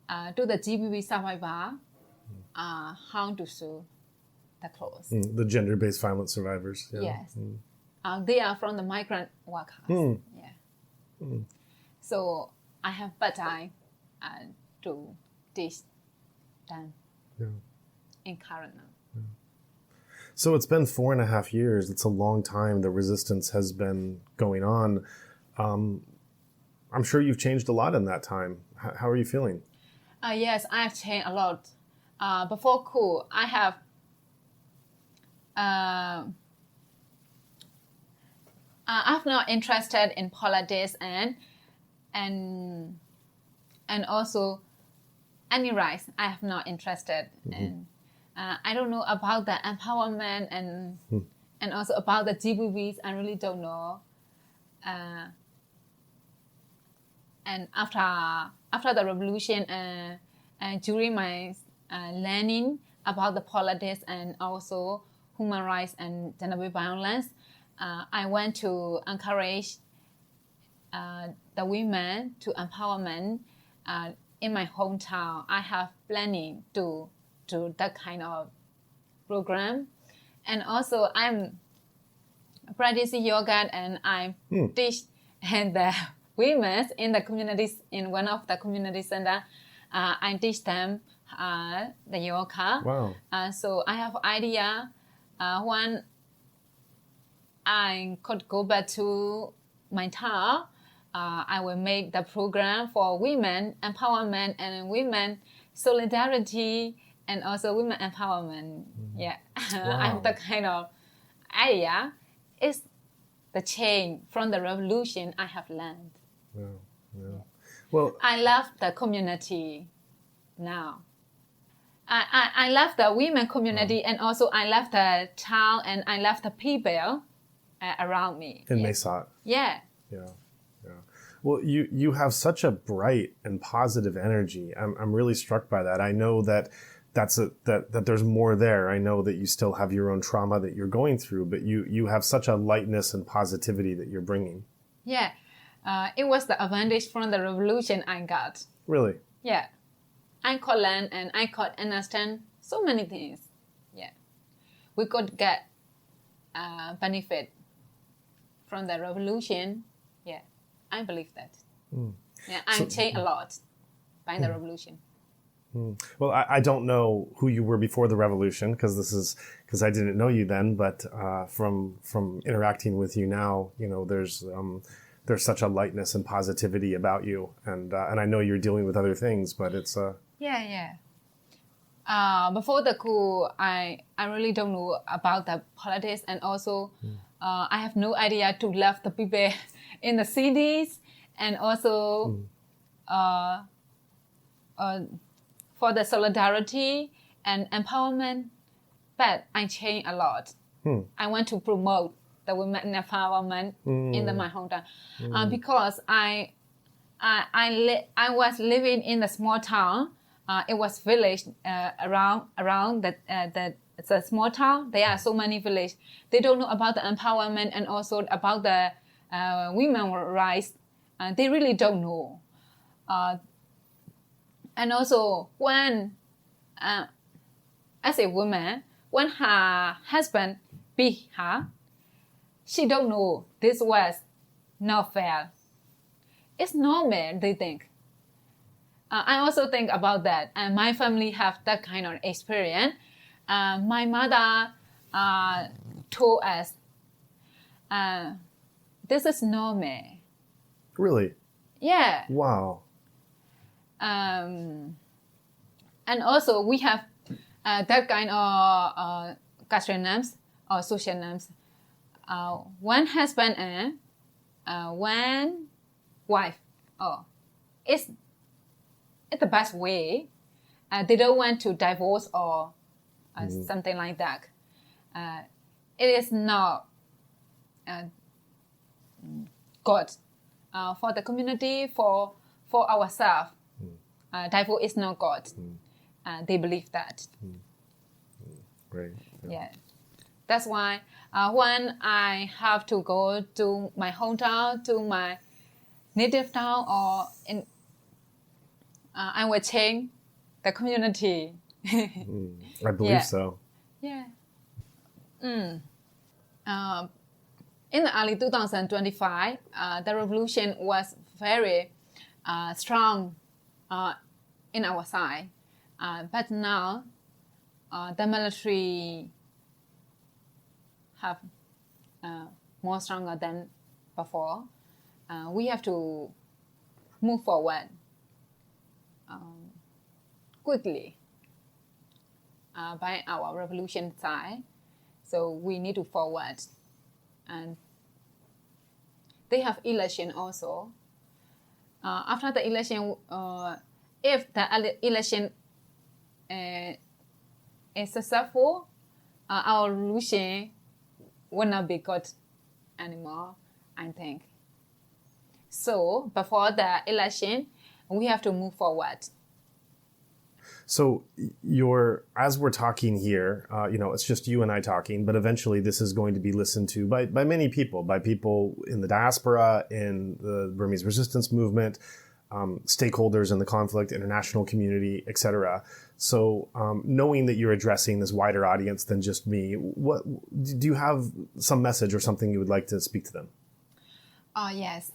to the GBV survivor how to sew the clothes. The gender-based violence survivors. Yeah. Yes. They are from the migrant workers. So I have bad time to teach them in current now. So it's been 4.5 years. It's a long time. The resistance has been going on. I'm sure you've changed a lot in that time. How are you feeling? Yes, I have changed a lot. Before coup, I'm not interested in politics and also any rights. I have not interested in. I don't know about the empowerment and also about the GBVs. I really don't know. And after the revolution and during my learning about the politics and also human rights and gender-based violence, I want to encourage the women to empowerment in my hometown. I have planning to do that kind of program. And also I'm practicing yoga and I teach and the women in the communities, in one of the community center, I teach them the yoga. Wow. So I have idea when I could go back to my town, I will make the program for women empowerment and women solidarity and also women empowerment. Yeah, Wow. I have that kind of idea. It's the change from the revolution I have learned. Yeah. Well, I love the community now. I love the women community, and also I love the town, and I love the people around me. in Mesot. Yeah. Yeah. Well, you have such a bright and positive energy. I'm really struck by that. I know that that there's more there. I know that you still have your own trauma that you're going through, but you have such a lightness and positivity that you're bringing. Yeah. It was the advantage from the revolution I got. Really? Yeah. I could learn and I could understand so many things. Yeah. We could get benefit from the revolution. Yeah. I believe that. Yeah. I changed a lot by the revolution. Well, I don't know who you were before the revolution because I didn't know you then. But from interacting with you now, there's such a lightness and positivity about you, and I know you're dealing with other things, but it's Yeah. Before the coup, I really don't know about the politics, and also I have no idea to love the people in the cities, and also for the solidarity and empowerment. But I changed a lot. I want to promote the women empowerment in my hometown because I was living in a small town. It was village around the small town. There are so many villages. They don't know about the empowerment and also about the women rights. They really don't know. And also when, as a woman, when her husband beat her, she don't know this was not fair. It's normal, they think. I also think about that, and my family have that kind of experience. My mother told us, this is normal. Really? Yeah. Wow. And also we have that kind of cultural norms or social norms. One husband and one wife. It's the best way. They don't want to divorce or something like that. It is not good for the community, for ourselves. Divorce is not good. They believe that. Great. Yeah. That's why when I have to go to my hometown, to my native town, or I will change the community. I believe so. Yeah. In the early 2025, the revolution was very strong in our side. But now, the military have more stronger than before. We have to move forward quickly by our revolution side. So we need to forward. And they have election also. After the election, if the election is successful, our revolution will not be good anymore, I think. So before the election, we have to move forward. So as we're talking here, it's just you and I talking, but eventually this is going to be listened to by many people, by people in the diaspora, in the Burmese resistance movement, stakeholders in the conflict, international community, etc. So knowing that you're addressing this wider audience than just me, what do you have some message or something you would like to speak to them? Yes.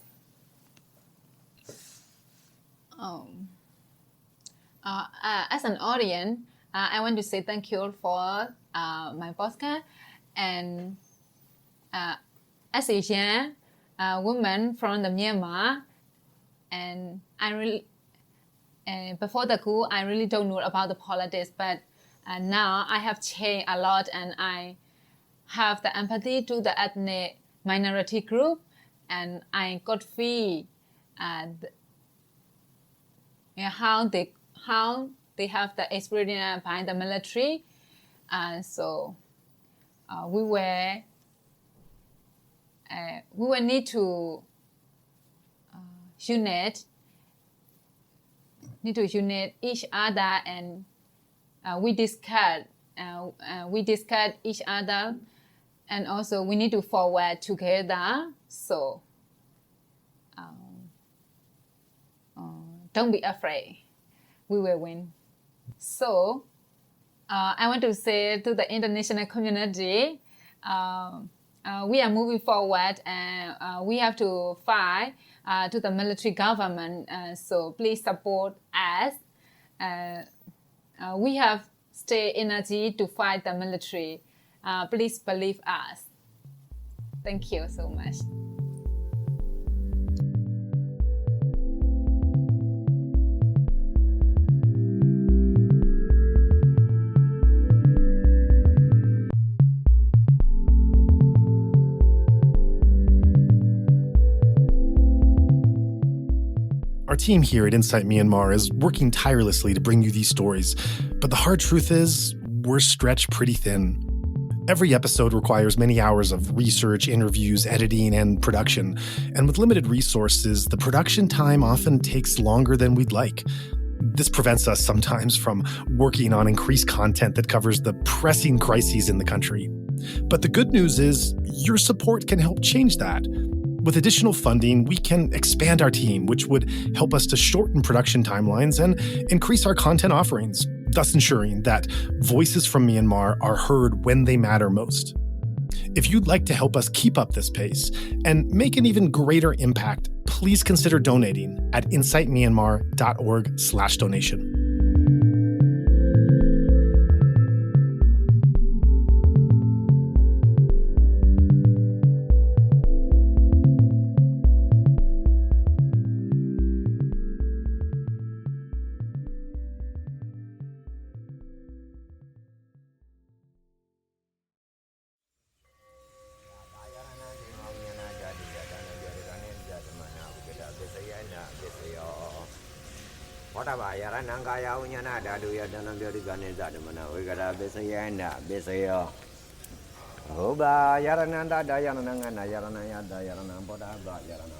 As an audience, I want to say thank you for my podcast. And as a young woman from the Myanmar, and I really, before the coup, I really don't know about the politics, but now I have changed a lot, and I have the empathy to the ethnic minority group, and I got free how they have the experience by the military. So we will need to unite each other, and we discuss each other, and also we need to forward together. So don't be afraid, we will win. So I want to say to the international community, we are moving forward, and we have to fight to the military government. So please support us. We have stay energy to fight the military. Please believe us. Thank you so much. Our team here at Insight Myanmar is working tirelessly to bring you these stories, but the hard truth is, we're stretched pretty thin. Every episode requires many hours of research, interviews, editing, and production, and with limited resources, the production time often takes longer than we'd like. This prevents us sometimes from working on increased content that covers the pressing crises in the country. But the good news is, your support can help change that. With additional funding, we can expand our team, which would help us to shorten production timelines and increase our content offerings, thus ensuring that voices from Myanmar are heard when they matter most. If you'd like to help us keep up this pace and make an even greater impact, please consider donating at insightmyanmar.org/donation. Yara Nangaya Unyana Dadu Yadana Ganeza Mana Besayana Besayo Oba Yarananda Dayananga Yarana Yarana Boda Yarana